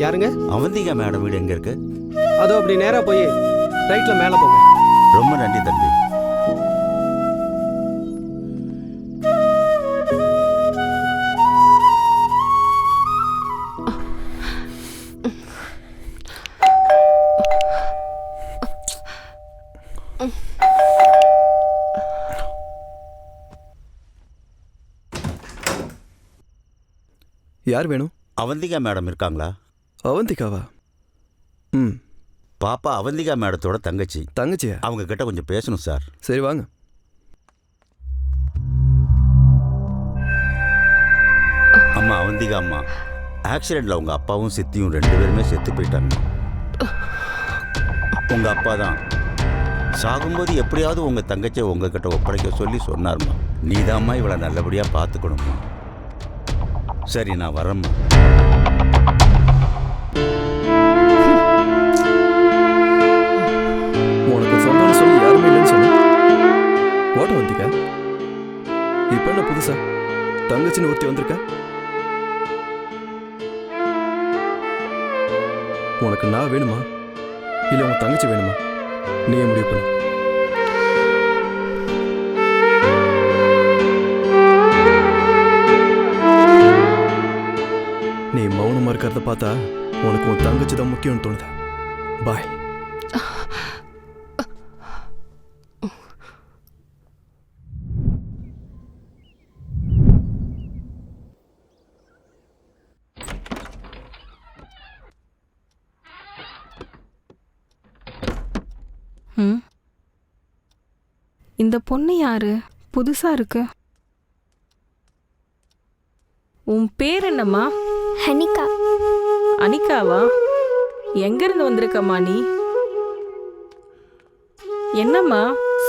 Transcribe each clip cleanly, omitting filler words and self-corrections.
யாருங்க? அவந்திகா மேடம் வீடு எங்க இருக்கு? அதோ அப்படி நேரா போய் ரைட்ல மேல போங்க. ரொம்ப நன்றி தம்பி. யார் வேணும்? அவந்திகா மேடம் இருக்காங்களா? அவந்திகாவா? ம். பாப்பா அவந்திகா மேடத்தோட தங்கச்சி. தங்கச்சியா? அவங்க கிட்ட கொஞ்சம் பேசணும் சார். சரி வாங்க. அம்மா அவந்திகா அம்மா, ஆக்சிடென்ட்ல உங்க அப்பாவும் சித்தியும் 2 பேருமே செத்து போயிட்டாங்க. உங்க அப்பா தான் சாகும்போது எப்படியாவது உங்க தங்கச்சியை உங்ககிட்ட ஒப்படைக்க சொல்லி சொன்னார்மா. நீதாம்மா இவளை நல்லபடியா பார்த்துக்கணும்மா. சரி நான் வரேம்மா. உனக்கு சொந்தம்னு சொல்லி யாருமே இல்லைன்னு சொன்ன ஓட்ட வந்திக்கா. இப்ப என்ன புதுசா தங்கச்சின்னு ஒருத்தி வந்திருக்க? உனக்கு நான் வேணுமா இல்ல உன் தங்கச்சி வேணுமா? நீயே முடிவு பண்ணு. நீ மௌனமா இருக்கிறத பார்த்தா உனக்கு உன் தங்கச்சி தான் முக்கியம்னு தோணுது. பாய். இந்த பொண்ணு யாரு? புதுசா இருக்கு. உன் பேர் என்னம்மா? அனிகா. அனிகாவா? எங்க இருந்து வந்திருக்கம்மா நீ? என்னம்மா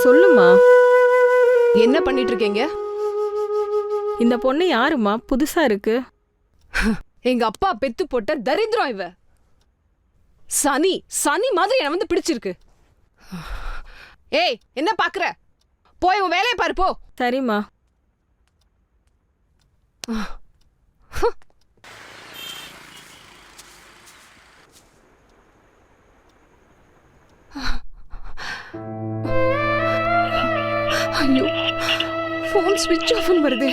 சொல்லுமா. என்ன பண்ணிட்டு இருக்கீங்க? இந்த பொண்ணு யாருமா? புதுசா இருக்கு. எங்க அப்பா பெத்து போட்ட தரித்திரம் இவ. சனி சனி மாதிரி என்ன வந்து பிடிச்சிருக்கு. ஏய் என்ன பாக்குற? போய் உன் வேலையை பாரு போ. சரிம்மா. ஐயோ போன் ஸ்விட்ச் ஆஃப் வருது.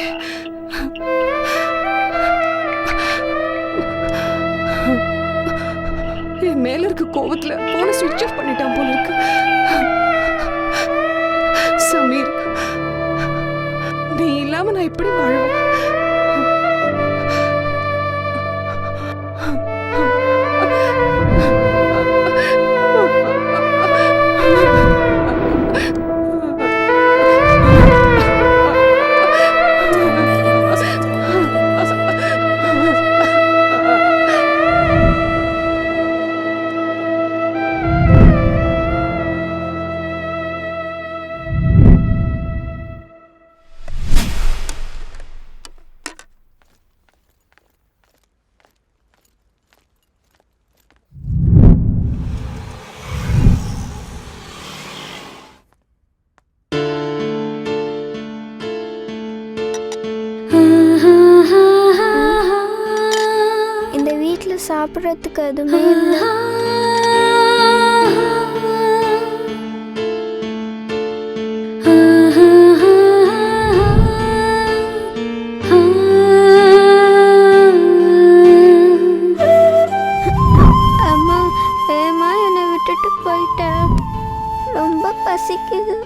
என் மேல இருக்க கோவத்துல போனை ஸ்விட்ச் ஆஃப் பண்ணிட்டான் போல இருக்கு. சமீர், நீ இல்லாம நான் எப்படி வாழுவேன்? சாப்பிட்றதுக்கு எதுவுமே இல்லை. அம்மா ஏமா என்னை விட்டுட்டு போயிட்டேன். ரொம்ப பசிக்குது.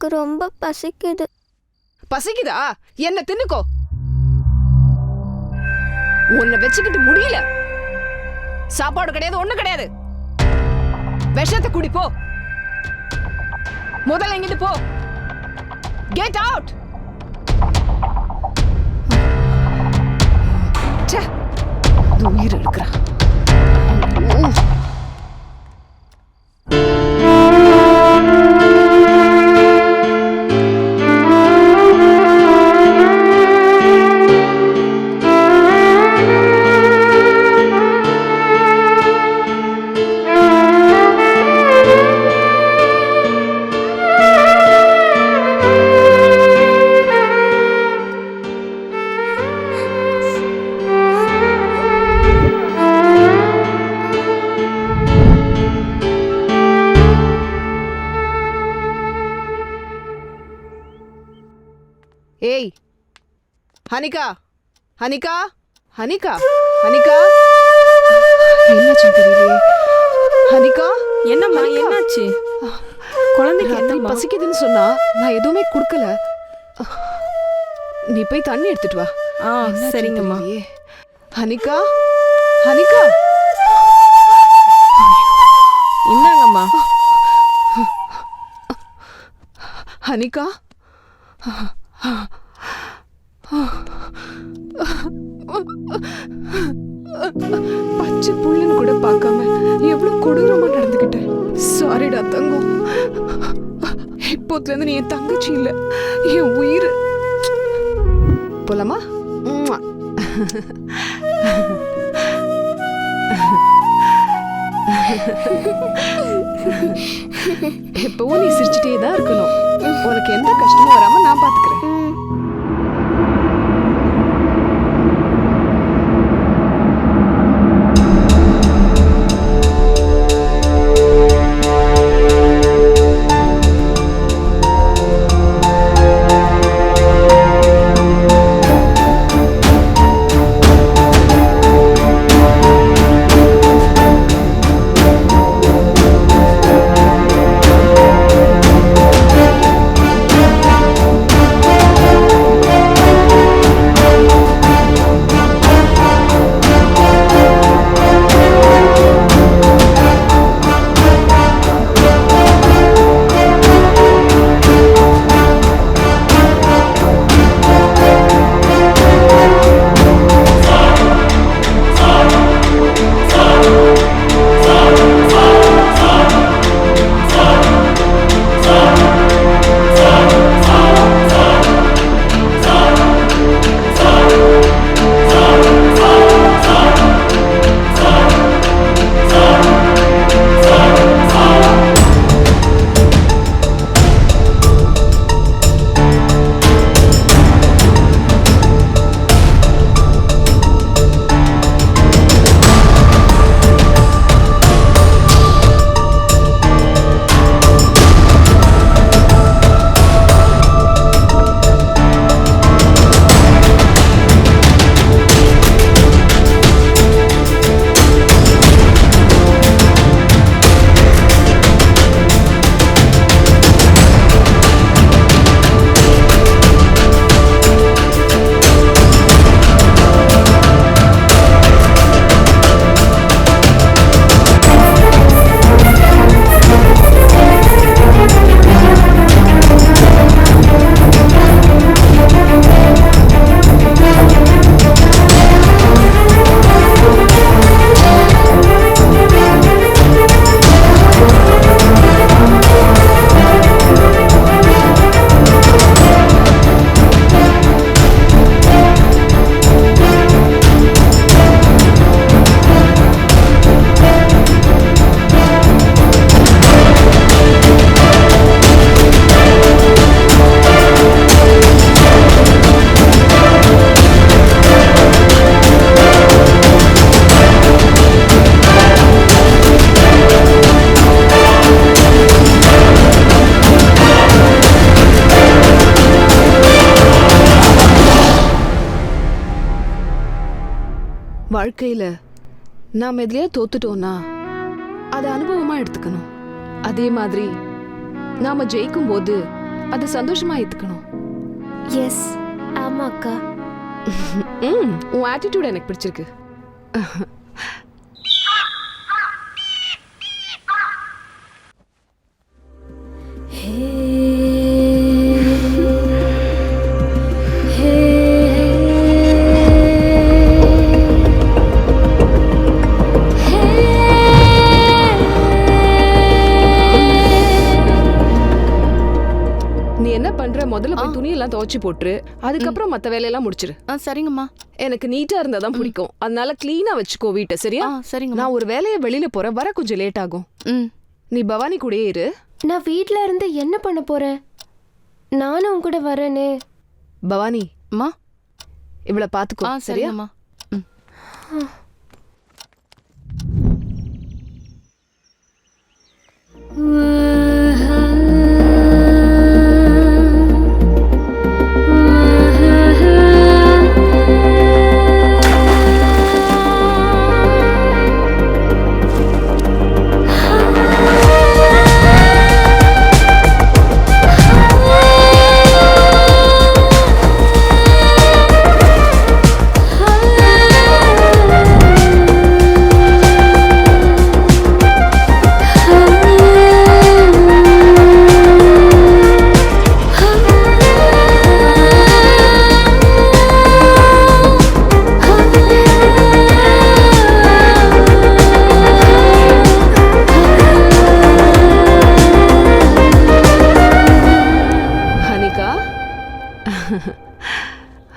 எனக்கு ரொம்ப பசிக்குது. பசிக்குதா? என்ன தின்னுக்கோ. உன்னை வச்சுக்கிட்டு முடியல. சாப்பாடு கிடையாது, ஒண்ணு கிடையாது. விஷத்தை குடி போ. முதல்ல எங்கிட்டு போ. Get out. உயிர் எடுக்கிறா. ஏய் ஹனிகா, ஹனிகா, ஹனிகா, ஹனிகா, என்னாச்சுன்னு தெரியலையே. ஹனிகா, என்னம்மா என்னாச்சு? குழந்தைக்கு ராத்திரி என்னம்மா? பசிக்குதுன்னு சொன்னா நான் எதுவுமே கொடுக்கல. நீ போய் தண்ணி எடுத்துட்டு வா. என்னாச்சுன்னு சரிங்கம்மா. தெரியலையே. ஹனிகா, ஹனிகா, இந்தாங்கம்மா. ஹனிகா, பச்சை புள்ளன்னு கூட பார்க்காம எவ்வளவு கொடூரமா நடந்துக்கிட்டேன். சாரிடா தங்கம். இப்போதுல இருந்து நீ என் தங்கச்சி இல்ல, என் உயிர். போலாமா? எப்பவும் நீ சிரிச்சுட்டே தான் இருக்கணும். உனக்கு எந்த கஷ்டமும் வராம நான் பாத்துக்கிறேன். வாழ்க்கையில நாம் எதுலயே தோத்துட்டோம்னா அதை அனுபவமா எடுத்துக்கணும். அதே மாதிரி நாம ஜெயிக்கும் போது அது சந்தோஷமா ஏத்துக்கணும். எஸ் ஆமா அக்கா. உன் ஆட்டிடியூட் எனக்கு பிடிச்சிருக்கு. நீ என்ன பண்ற? முதல்ல போய் துணியெல்லாம் துவைச்சு போட்டுரு. அதுக்கப்புறம் மத்த வேலையெல்லாம் முடிச்சிரு. சரிங்கம்மா. எனக்கு நீட்டா இருந்தாதான் பிடிக்கும். அதனால கிளீனா வச்சுக்கோ வீட்டை, சரியா? சரிங்க. நான் ஒரு வேலையை வெளியில போறேன், வர கொஞ்சம் லேட் ஆகும். நீ பவானி கூடயே இரு. நான் வீட்ல இருந்து என்ன பண்ண போறேன்? நானும் உன் கூட வரேனே. பவானி அம்மா இவளை பாத்துக்கோ, சரியா? சரிங்கம்மா.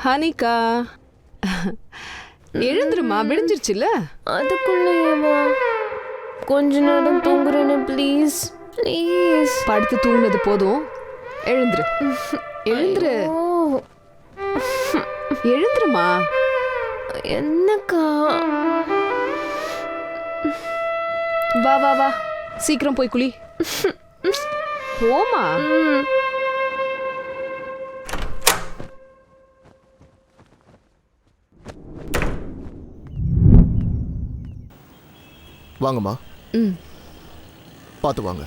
ஹனிகா எழுந்துருமா, விடிஞ்சிருச்சுல்ல? அதுக்குள்ளேயுமா? கொஞ்ச நேரம் தூங்குறேன்னு ப்ளீஸ் ப்ளீஸ். படுத்து தூங்குனது போதும், எழுந்துரு. எழுந்துரு, எழுந்துருமா. என்னக்கா? வா வா வா, சீக்கிரம் போய் குளி. போமா. வாங்கம்மா. பார்த்து வாங்க,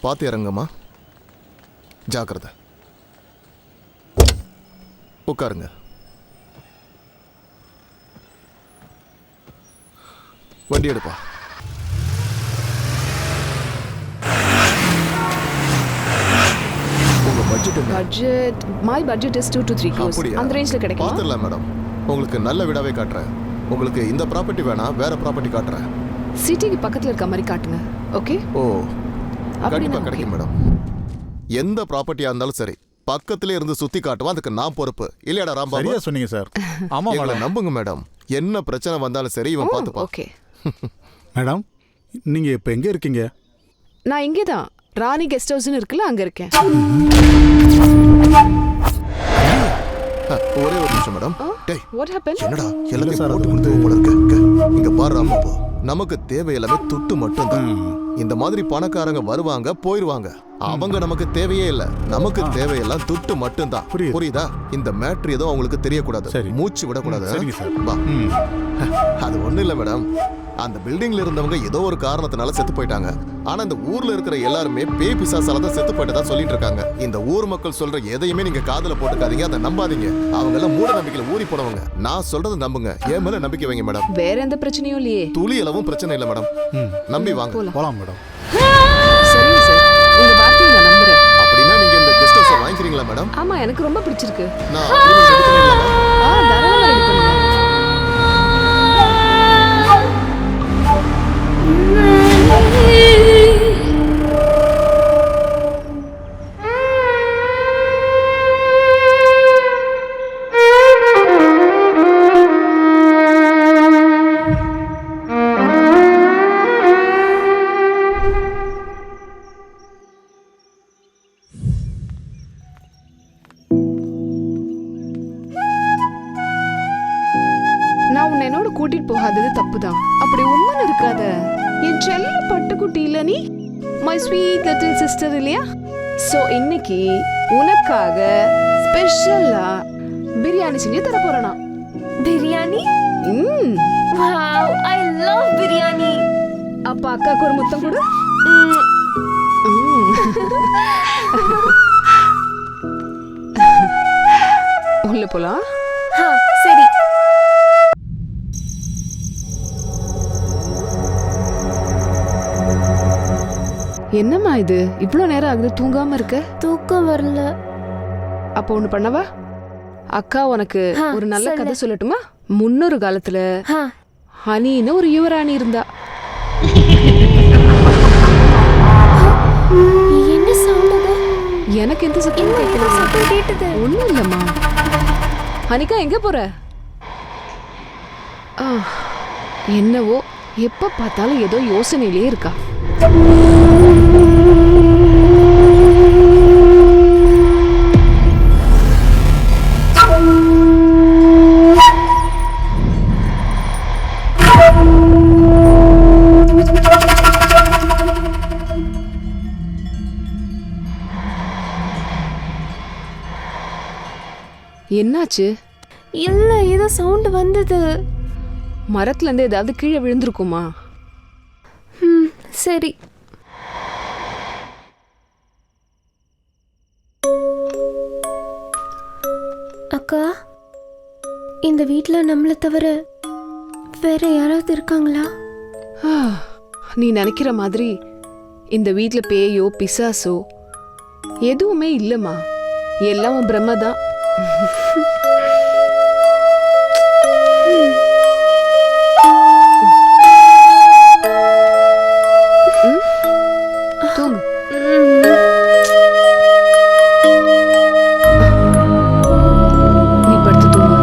பார்த்து இறங்கம்மா. ஜாக்கிரதை. உட்காருங்க. வண்டி எடுப்பா. உங்க பட்ஜெட் என்ன? Budget my budget is 2 to 3 crores. அப்படியா? அந்த ரேஞ்ச்ல கிடைக்குமா? பார்த்துடலாம் மேடம். உங்களுக்கு நல்ல வீடாவே காட்டுறேன். உங்களுக்கு இந்த ப்ராப்பர்ட்டி வேணா வேற ப்ராப்பர்ட்டி காட்டுறேன். சிட்டிக்கு பக்கத்துல இருக்க மாதிரி காட்டுங்க. ஓகே? ஓ, கண்டிப்பா கிடைக்கும் மேடம். எந்த ப்ராப்பர்ட்டியா இருந்தாலும் சரி, பக்கத்துல இருந்து சுத்தி காட்டுவா, அதுக்கு நான் பொறுப்பு. இல்லையாடா ராம்பாபு? சரியா சொன்னீங்க சார். ஆமா எங்களை மேடம். நம்புங்க மேடம். என்ன பிரச்சனை வந்தாலும் சரி, இவன் பார்த்துப்பான். ஓகே. மேடம், நீங்க இப்ப எங்க இருக்கீங்க? நான் இங்கே தான் ராணி கெஸ்ட் ஹவுஸ்னு இருக்குல்ல, அங்க இருக்கேன். ஒரே ஒரு நிமிஷம் மேடம். டேய், What happened? என்னடா எல்லாத்தையும் போட்டு கொடுத்து போல இருக்க? இங்க பாரு ராம்பாபு, நமக்கு தேவையில்லாம துட்டு மட்டும் தான். இந்த மாதிரி பணக்காரங்க வருவாங்க போயிருவாங்க, அவங்க நமக்கு தேவையே இல்ல. நமக்கு தேவையெல்லாம் துட்டு மட்டும் தான். புரியுதா? இந்த மேட்ரு ஏதோ அவங்களுக்கு தெரியக்கூடாது, மூச்சு விடக்கூடாது. சரிங்க சார். வா. அது ஒண்ணு இல்ல மேடம், அந்த பில்டிங்ல இருந்தவங்க ஏதோ ஒரு காரணத்தினால செத்து போயிட்டாங்க. ஆனா இந்த ஊர்ல இருக்கிற எல்லாருமே பேய் பிசாசால தான் செத்து போயிட்டதா சொல்லிட்டு இருக்காங்க. இந்த ஊர் மக்கள் சொல்ற எதையுமே நீங்க காதுல போட்டுக்காதீங்க, அதை நம்பாதீங்க. அவங்க எல்லாம் மூட நம்பிக்கையில ஊறி போனவங்க. நான் சொல்றதை நம்புங்க, என் மேல நம்பிக்கை வைங்க மேடம். வேற எந்த பிரச்சனையும் இல்லையே? துளி அளவும் பிரச்சனை இல்ல மேடம், நம்பி வாங்க. போலாம் மேடம். சரிங்க சார், உங்க வார்த்தையை நான் நம்புறேன். அப்படின்னா நீங்க இந்த கெஸ்ட் ஹவுஸ் வாங்கிக்கிறீங்களா மேடம்? ஆமா, எனக்கு ரொம்ப பிடிச்சிருக்கு. நான் agreement ready பண்ணிடலாமா? தாராளமா ரெடி பண்ணுங்க. நான் உன்னை என்னோட கூட்டிட்டு போகாதது தப்புதான். அப்படி உண்மைன்னு இருக்காத. என் செல்ல பட்டுக்குட்டி இல்ல நீ, மை ஸ்வீட் லிட்டில் சிஸ்டர் இல்லையா? சோ இன்னைக்கு உனக்காக ஸ்பெஷலா பிரியாணி செஞ்சு தர போறேனா. Biryani? Wow, I love biryani. அப்பா அக்காக்கு ஒரு முத்தம் கொடு. உள்ள போலாம். சரி. என்னம்மா இது இவ்ளோ நேரம் ஆகுது தூங்காம இருக்க? தூக்கம் வரல. அப்ப ஒண்ணு பண்ணவா? அக்கா உனக்கு ஒரு நல்ல சொல்லு. கதை சொல்லட்டுமா? முன்னொரு காலத்துல ஹனின்னு ஒரு யுவராணி இருந்தா. என்ன சவுண்ட் அது? எனக்கு எந்த சத்தம் கேட்கல. சத்தம் கேட்டது. ஒண்ணும் இல்லம்மா. ஹனிகா எங்க போற? என்னவோ எப்ப பார்த்தாலும் ஏதோ யோசனையிலே இருக்கா. என்னாச்சு? இல்ல ஏதோ சவுண்ட் வந்தது. மரத்துல இருந்து ஏதாவது கீழே விழுந்திருக்குமா? சரி. அக்கா, இந்த வீட்ல நம்மள தவிர வேற யாராவது இருக்காங்களா? நீ நினைக்கிற மாதிரி இந்த வீட்ல பேயோ பிசாசோ எதுவுமே இல்லம்மா. எல்லாம் உன் பிரம்மதான். தூங்கு. நீ படுத்து தூங்கு.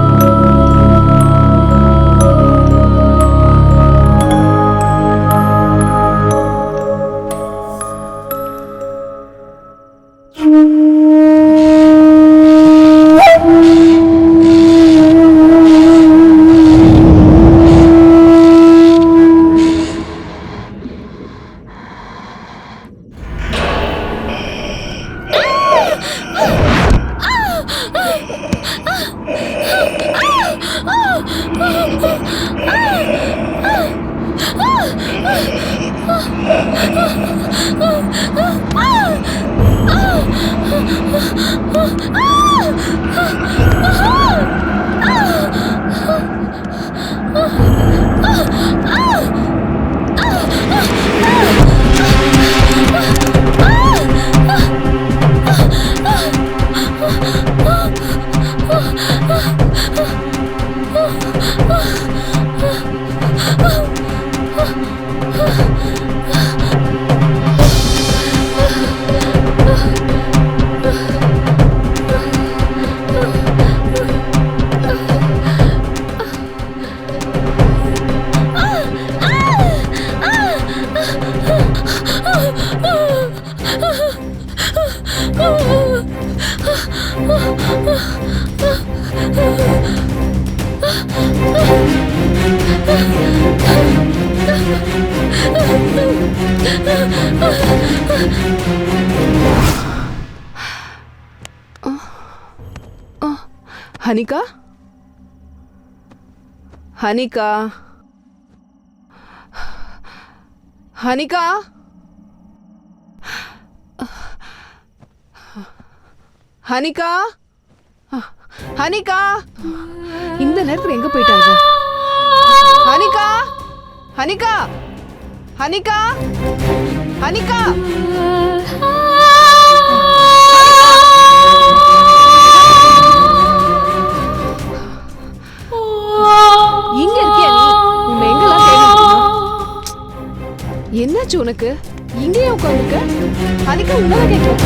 ஹனிகா, ஹனிகா, ஹனிகா, ஹனிகா, ஹனிகா, இந்த நேரத்துல எங்க போயிட்டாங்க? ஹனிகா, ஹனிகா, ஹனிகா, ஹனிகா, இங்க இருக்கியா நீ? உன்னை எங்கெல்லாம் தேடிட்டு? என்னாச்சு உனக்கு? இங்கேயே உட்காந்துருக்க? ஹனிகா உன்னதான் கேட்கும்.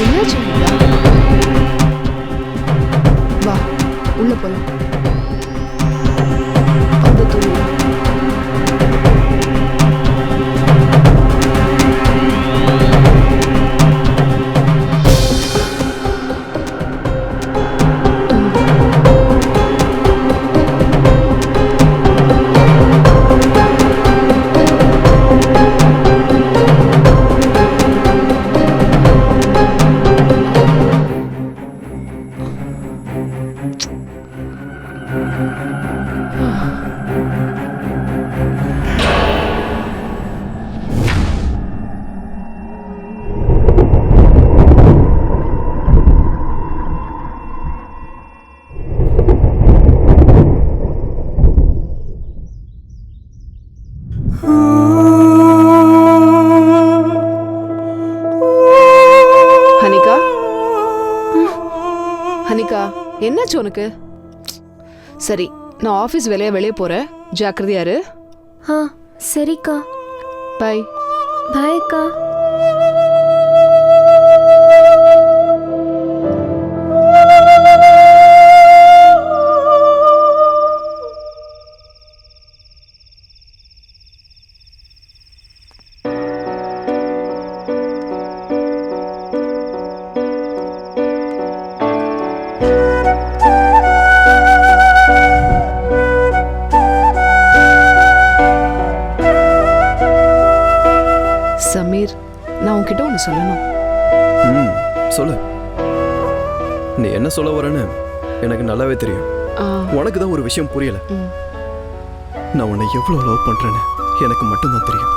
என்னாச்சு ஹனிகா? வா உள்ள போலாம். வந்து தூங்கு. என்னாச்சு உனக்கு? சரி, நான் ஆஃபீஸ் வேலையா வெளியே போறேன், ஜாக்கிரதையா இரு. ஆ சரிக்கா. பை. பாய்க்கா. சமீர், நான் உன்கிட்ட ஒன்று சொல்லணும். ம் சொல்லு. நீ என்ன சொல்ல வரேன்னு எனக்கு நல்லாவே தெரியும். ஆ, உனக்கு தான் ஒரு விஷயம் புரியல. ம். நான் உன்னை எவ்வளோ லவ் பண்றேன்னு எனக்கு மட்டும்தான் தெரியும்.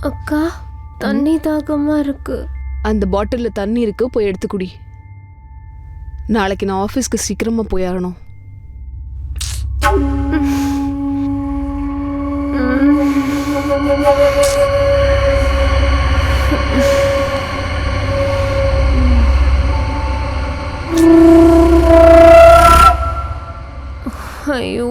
அக்கா, தண்ணி தாகமா இருக்கு. அந்த பாட்டில்ல தண்ணி இருக்கு, போய் எடுத்து குடி. நாளைக்கு நான் ஆஃபீஸ்க்கு சீக்கிரமா போயாகணும். ஐயோ,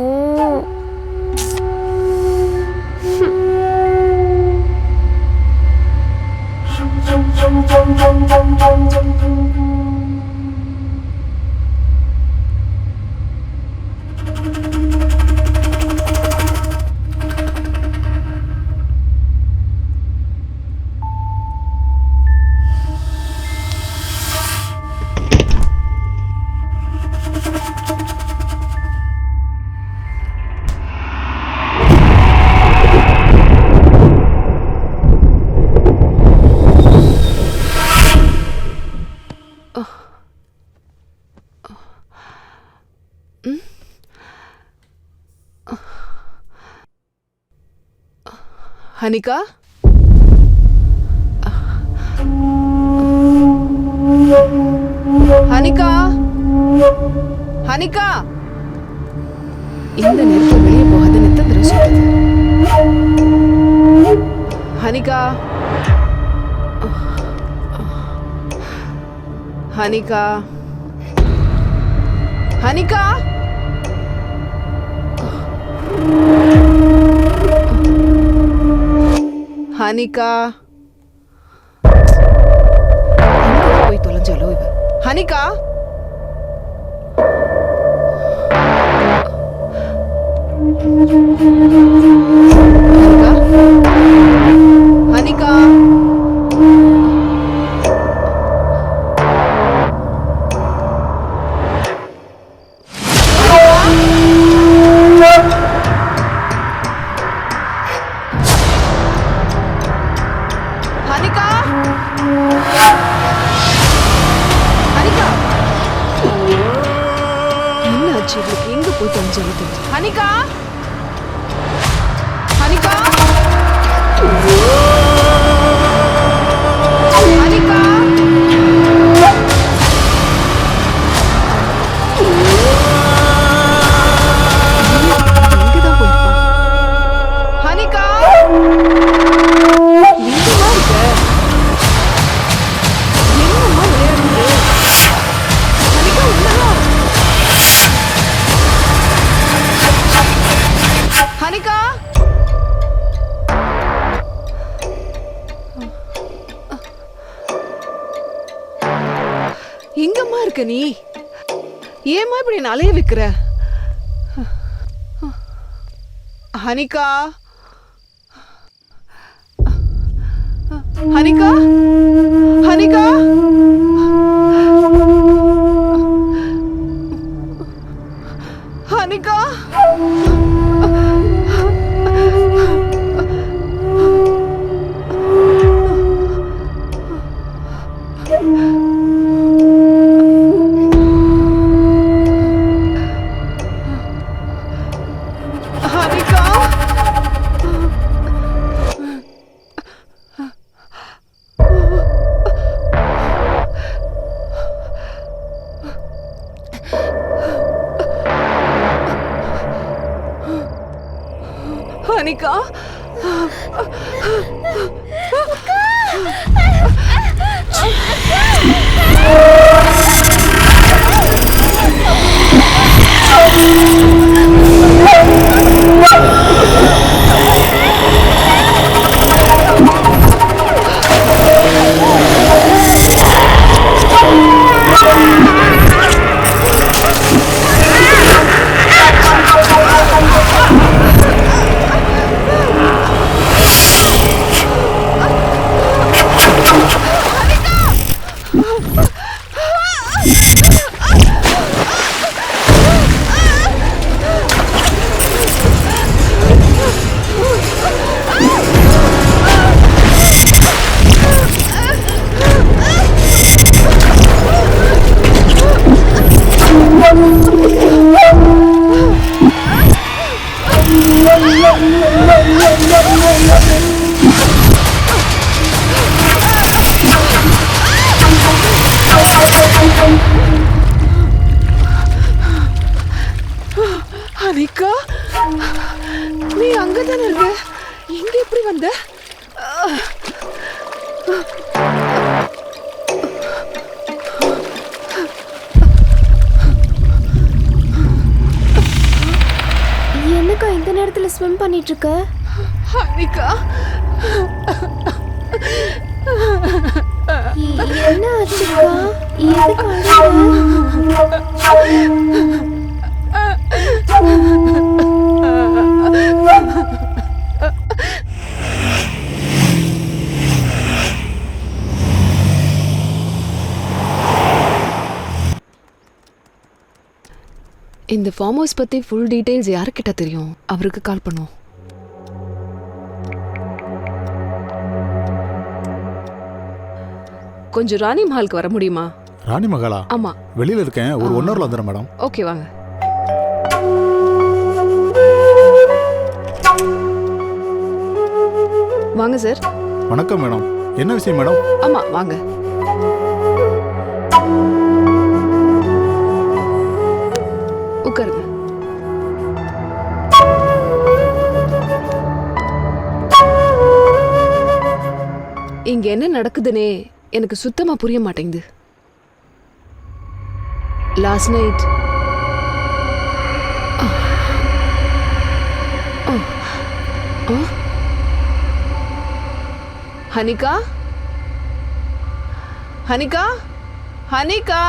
ஹனிகா, ஹனிகா, ஹனிகா, இந்த நேரத்தில் வெளியே போகாத நித்தந்திர சொல்லுது. ஹனிகா, ஹனிகா, ஹனிகா, ஹனிகா, போய் தொலைஞ்சாலோ இவ. ஹனிகா, ஹனிகா, ஹனிகா, ஹனிகா, என்ன ஆச்சு இவளுக்கு? எங்க போய் தொலைஞ்சாலும் தெரிஞ்சு. ஹனிகா, ஹனிகா, இருக்க நீ? ஏமா இப்படி என்ன அலைய வைக்கிற? ஹனிகா, ஹனிகா, ஹனிகா, ஹனிகா. ஹனிகா, ஹனிகா, நீ அங்கதானே இருக்க? இங்க எப்படி வந்த? என்னக்கா இந்த நேரத்துல ஸ்விம் பண்ணிட்டு இருக்க? ஹனிகா, என்ன ஆச்சுக்கா? எதுக்கு அழுகுற? இந்த ஃபார்ம் ஹவுஸ் பத்தி ஃபுல் டீடைல்ஸ் யாருக்கிட்ட தெரியும்? அவருக்கு கால் பண்ணுவோம். கொஞ்சம் ராணி மஹாலுக்கு வர முடியுமா? ராணி மகாலா? ஆமா, வெளியில இருக்கேன், ஒரு 1 ஹவர்ல வந்துடுறேன் மேடம். ஓகே, வாங்க. வாங்க சார். வணக்கம் மேடம். என்ன விஷயம் மேடம்? ஆமா, வாங்க. உட்காருங்க. இங்க என்ன நடக்குதுன்னே எனக்கு சுத்தமா புரிய மாட்டேங்குது. லாஸ்ட் நைட் ஹனிகா, ஹனிகா, ஹனிகா,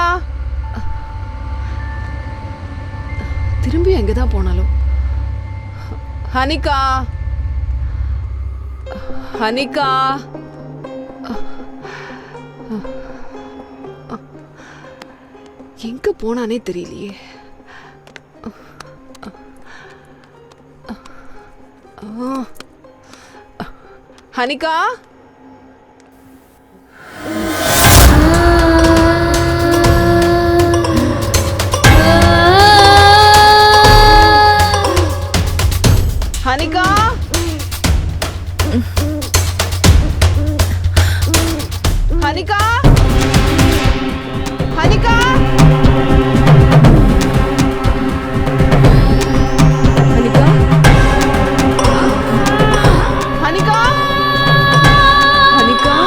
திரும்பி எங்கதான் போனாலும். ஹனிகா, ஹனிகா, எங்க போனானே தெரியலையே. ஹனிகா, ஹனிகா, ஹனிகா, ஹனிகா, ஹனிகா, ஹனிகா, ஹனிகா.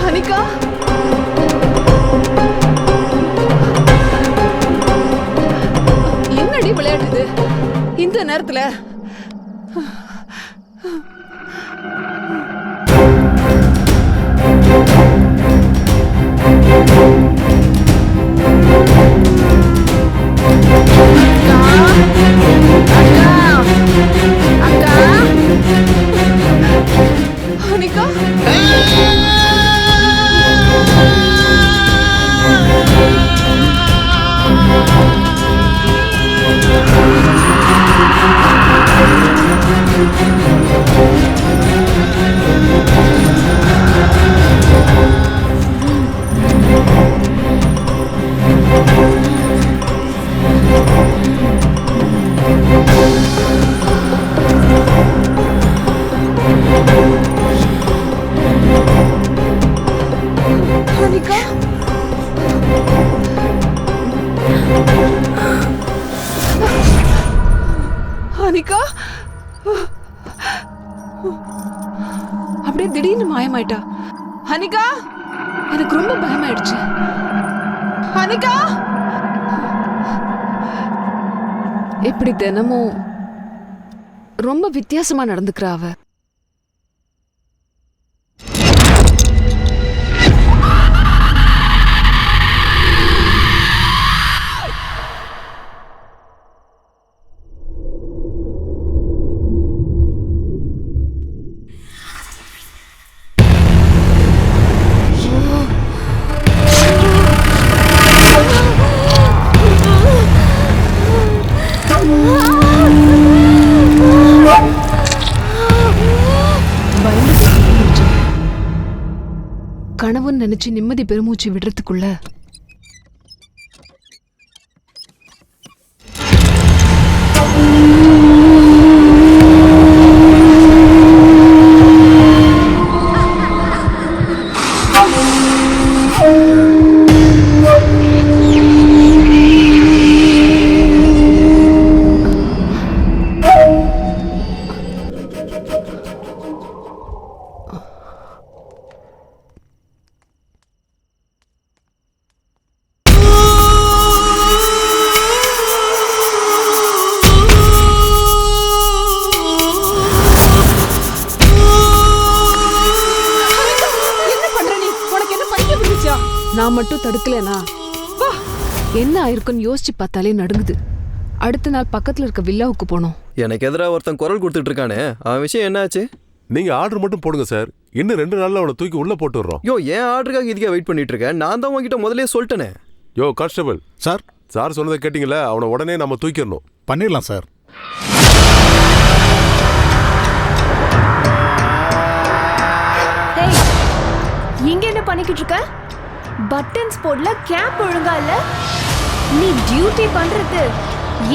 ஹனிகா, என்னடி விளையாட்டுது இந்த நேரத்துல? பக்கத்துல. அனிகா, அனிகா, அனிகா அப்படியே திடீர்னு மாயமாயிட்டா. அனிகா, எனக்கு ரொம்ப பயமாயிடுச்சு. அனிகா, இப்படி தினமும் ரொம்ப வித்தியாசமா நடந்துக்கிறா அவ. கனவுன்னு நினைச்சு நிம்மதி பெருமூச்சு விடுறதுக்குள்ள நான் மட்டும் தடுக்கலனா வா, என்ன ஆயிருக்குன்னு யோசிச்சு பார்த்தாலே நடுங்குது. அடுத்த நாள் பக்கத்துல இருக்க வில்லாவுக்கு போனோம். எனக்கு எதிராக ஒருத்தன் குரல் கொடுத்துட்டு இருக்கானே, அவன் விஷயம் என்னாச்சு? நீங்க ஆர்டர் மட்டும் போடுங்க சார், இன்னும் 2 நாள்ல அவனை தூக்கி உள்ள போட்டு வர்றோம். யோ, ஏன் ஆர்டருக்காக இதுக்கே வெயிட் பண்ணிட்டு இருக்கேன்? நான் தான் உங்ககிட்ட முதலே சொல்லிட்டேனே. யோ கான்ஸ்டபிள் சார் சார் சொன்னதை கேட்டீங்களா? அவனை உடனே நம்ம தூக்கிடணும். பண்ணிடலாம் சார். இங்க என்ன பண்ணிக்கிட்டு இருக்க? பட்டன்ஸ் போடல, கேப் ஒழுங்கா இல்ல. நீ டியூட்டி பண்றது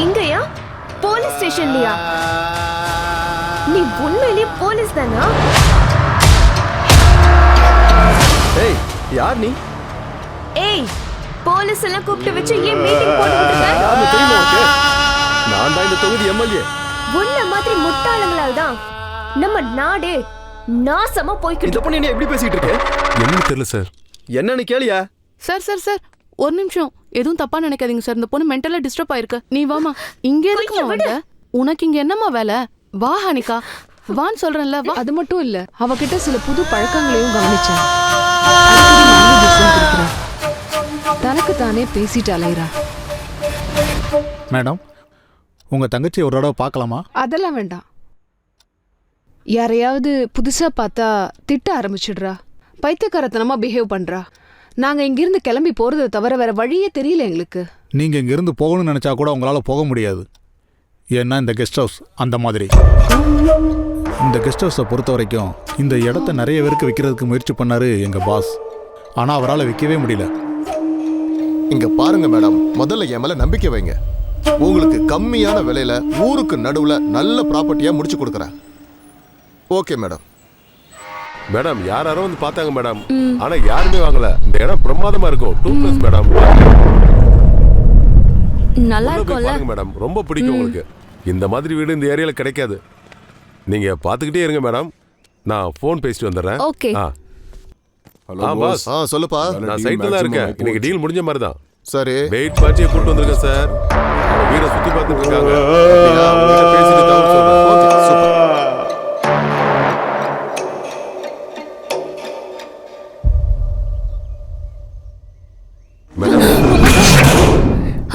இங்கயா, போலீஸ் ஸ்டேஷன்லயா? நீ உண்மையிலேயே போலீஸ் தானா? ஏய், யார் நீ? ஏய், போலீஸ் எல்லாம் கூப்பிட்டு வச்சு ஏன் மீட்டிங் போட்டுக்கிட்டு இருக்க? யாருன்னு தெரியுமா உனக்கு? நான் தான் இந்த தொகுதி எம்எல்ஏ. உன்ன மாதிரி முட்டாளங்களால தான் நம்ம நாடே நாசமா போய்கிட்டு. இந்த பொண்ணு என்ன எப்படி பேசிட்டு இருக்க? என்னன்னு தெரியல சார். என்னன்னு கேளியா? சார் சார் சார், ஒரு நிமிஷம், எதுவும் தப்பா நினைக்காதீங்க சார். இந்த பொண்ணு மென்டலா டிஸ்டர்ப் ஆயிருக்கு. நீ வாமா. இங்க இருக்குமா வந்த? உனக்கு இங்க என்னம்மா வேலை? வா ஹனிகா, வான்னு சொல்றேன்ல, வா. அது மட்டும் இல்ல, அவகிட்ட சில புது பழக்கங்களையும் கவனிச்சேன். தனக்கு தானே பேசிட்டு அலைறா. மேடம், உங்க தங்கச்சியை ஒரு தடவை பார்க்கலாமா? அதெல்லாம் வேண்டாம். யாரையாவது புதுசா பார்த்தா திட்ட ஆரம்பிச்சிடுறா, பைத்தியக்காரத்தனமா பிஹேவ் பண்றா. நாங்க இங்கிருந்து கிளம்பி போறதை தவிர வேற வழியே தெரியல எங்களுக்கு. நீங்க இங்கிருந்து போகணும்னு நினைச்சா கூட உங்களால போக முடியாது. ஏன்னா இந்த கெஸ்ட் ஹவுஸ் அந்த மாதிரி. இந்த கெஸ்ட் ஹவுஸை பொறுத்த வரைக்கும் இந்த இடத்த நிறைய பேருக்கு விற்கிறதுக்கு முயற்சி பண்ணாரு எங்க பாஸ். ஆனா அவரால் விற்கவே முடியல. இங்க பாருங்க மேடம், முதல்ல என் மேல நம்பிக்கை வைங்க. உங்களுக்கு கம்மியான விலையில ஊருக்கு நடுவுல நல்ல ப்ராப்பர்ட்டியா முடிச்சு கொடுக்குறேன். Okay madam. மேடம் யாரோ வந்து பார்த்தாங்க மேடம், ஆனா யாருமே வாங்கல. இந்த இடம் பிரமாதமா இருக்கும். 2+ மேடம். நல்லா இருக்கும்ல மேடம், ரொம்ப பிடிக்கும் உங்களுக்கு. இந்த மாதிரி வீடு இந்த ஏரியால கிடைக்காது. நீங்க பாத்துக்கிட்டே இருங்க மேடம், நான் ஃபோன் பேசிட்டு வந்துடுறேன். ஓகே. Hello boss. சொல்லுப்பா. நான் சைட்ல தான் இருக்கேன். இன்னைக்கு டீல் முடிஞ்ச மாதிரி தான். சரி, வெயிட் பார்ட்டியை கூட்டு வந்திருக்கேன் சார். வீடை சுத்தி பார்த்துட்டு இருக்காங்க. அப்படியா? அவங்ககிட்ட பேசிட்டு தகவல் சொல்றேன். Okay, super. மேடம்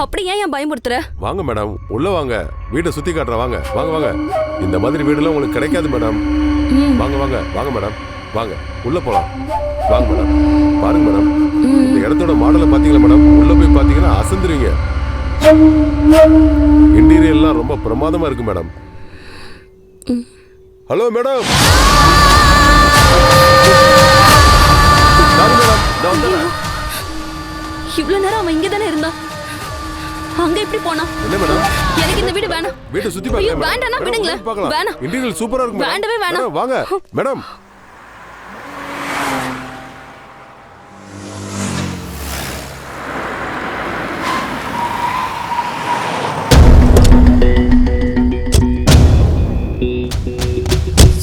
அப்படி ஏன் பயமுறுத்துற? வாங்க மேடம், உள்ள வாங்க. வீட்டை சுத்தி காட்டுறேன். வாங்க வாங்க வாங்க. இந்த மாதிரி வீடுலாம் உங்களுக்கு கிடைக்காது மேடம். வாங்க வாங்க வாங்க மேடம், வாங்க உள்ள போலாம். வாங்க மேடம், பாருங்க மேடம். இந்த இடத்தோட மாடலை பாத்தீங்களா மேடம்? உள்ள போய் பாத்தீங்கன்னா அசந்துருவீங்க. இன்டீரியர் எல்லாம் ரொம்ப பிரமாதமா இருக்கு மேடம். Hello madam. இவ்வளவு நேரம் அவன் இங்க தானே இருந்தான். அங்க எப்படி போனா? என்ன மேடம்? எனக்கு இந்த வீடு வேணாம். வீட்டை சுத்தி ஐயோ, பாருங்க. வேண்டாம்னா விடுங்களேன். வேணாம். இன்டீரியர் சூப்பரா இருக்கு மேடம். வேண்டவே வேணாம். மேடம், வாங்க மேடம்.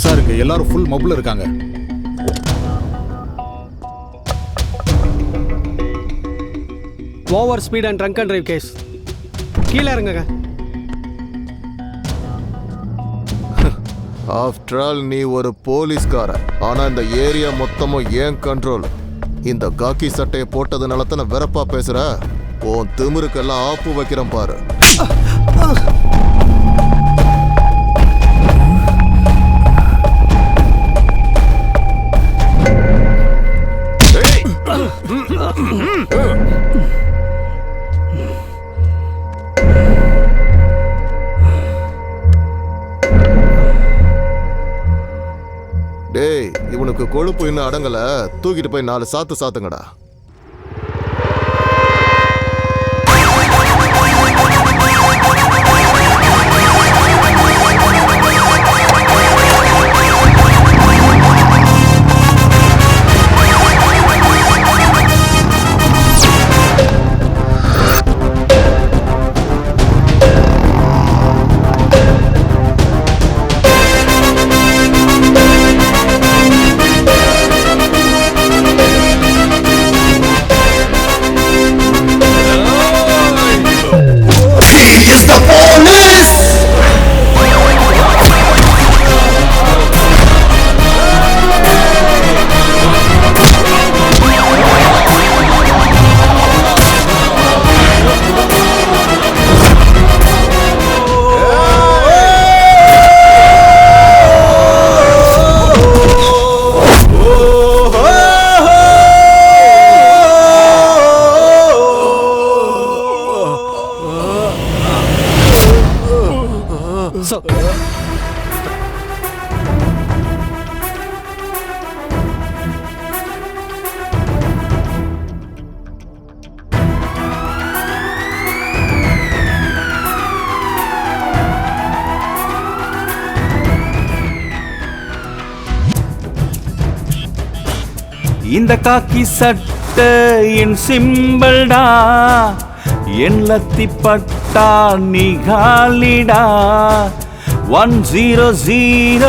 சார் இங்க எல்லாரும் ஃபுல் மொபைல் இருக்காங்க. Over speed and drunk and drive case. கீழே இறங்குங்க. ஆஃப்டர் ஆல் நீ ஒரு போலீஸ்கார. ஆனா இந்த ஏரியா மொத்தமும் ஏன் கண்ட்ரோல். இந்த காக்கி சட்டையை போட்டதுனால தானே வெறப்பா பேசுற. உன் திமிருக்கெல்லாம் ஆப்பு வைக்கிறேன் பாரு. டேய், இவனுக்கு கொழுப்பு இன்னும் அடங்கல. தூக்கிட்டு போய் 4 சாத்து சாத்துங்கடா. இந்த காக்கி சட்டை என் சிம்பல்டா, என் லத்தி பட்டா நிகாலிடா. 100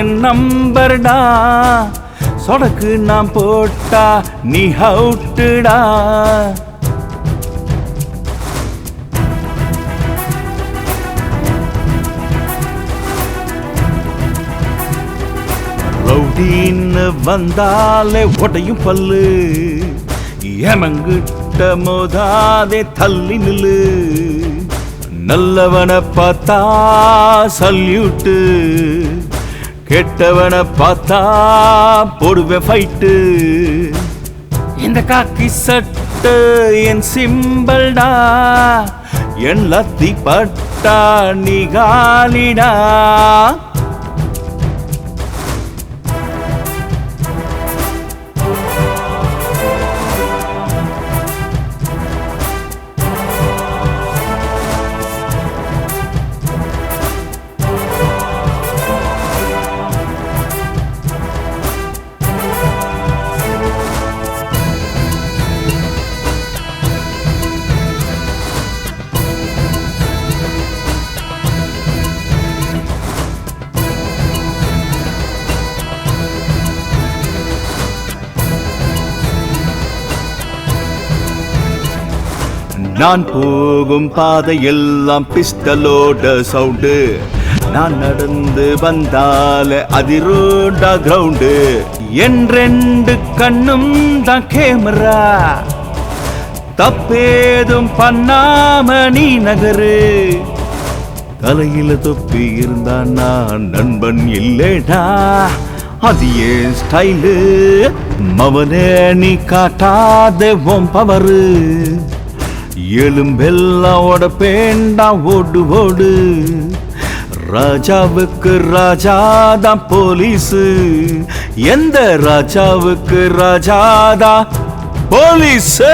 என் நம்பர்டா, சொடக்கு நான் போட்டா நீ அவுட்டுடா. ரவுடின்னு வந்தாலே உடையும் பல்லு, எமங்கிட்ட மோதாதே தள்ளி நில்லு. நல்லவனை பார்த்தா சல்யூட்டு, கெட்டவனை பார்த்தா போடுவேன் ஃபைட்டு. இந்த காக்கி சட்டை என் சிம்பல்டா, என் லத்தி பட்டா நிகாலிடா. நான் போகும் பாதையெல்லாம் பிஸ்டலோட சவுண்டு நான் நடந்து வந்தால அதிரோட கிரவுண்டு என் 2 கண்ணும் தான் கேமரா தப்பேதும் பண்ணாம நீ நகரு தலையில தொப்பி இருந்தா நான் நண்பன் இல்லேடா அது ஏன் ஸ்டைலு மவனே நீ காட்டாத உன் பவரு எலும்பெல்லாம் உடப்பேண்டா ஓடு ஓடு ராஜாவுக்கு ராஜாதான் போலீஸு எந்த ராஜாவுக்கு ராஜாதான் police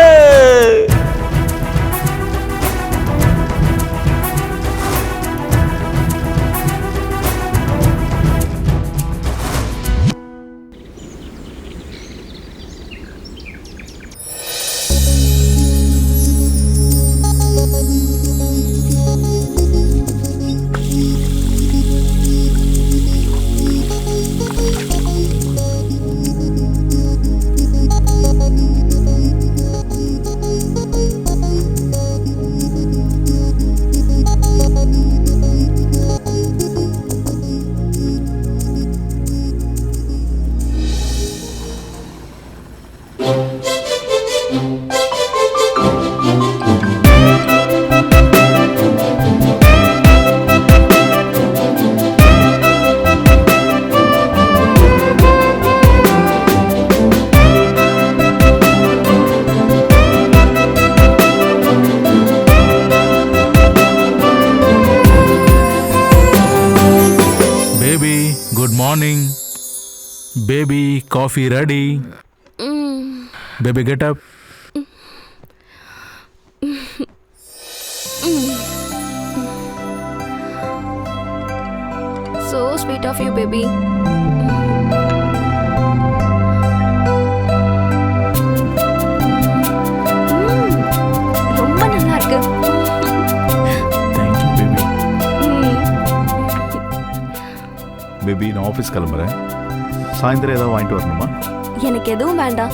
Good morning. Baby, coffee ready. Baby, get up. So sweet of you, baby. ரொம்ப நல்லா இருக்கு. Thank you, baby. Baby, நான் ஆஃபீஸ் கிளம்புறேன். சாயந்தரம் ஏதாவது வாங்கிட்டு வரணுமா? எனக்கு எதுவும் வேண்டாம்.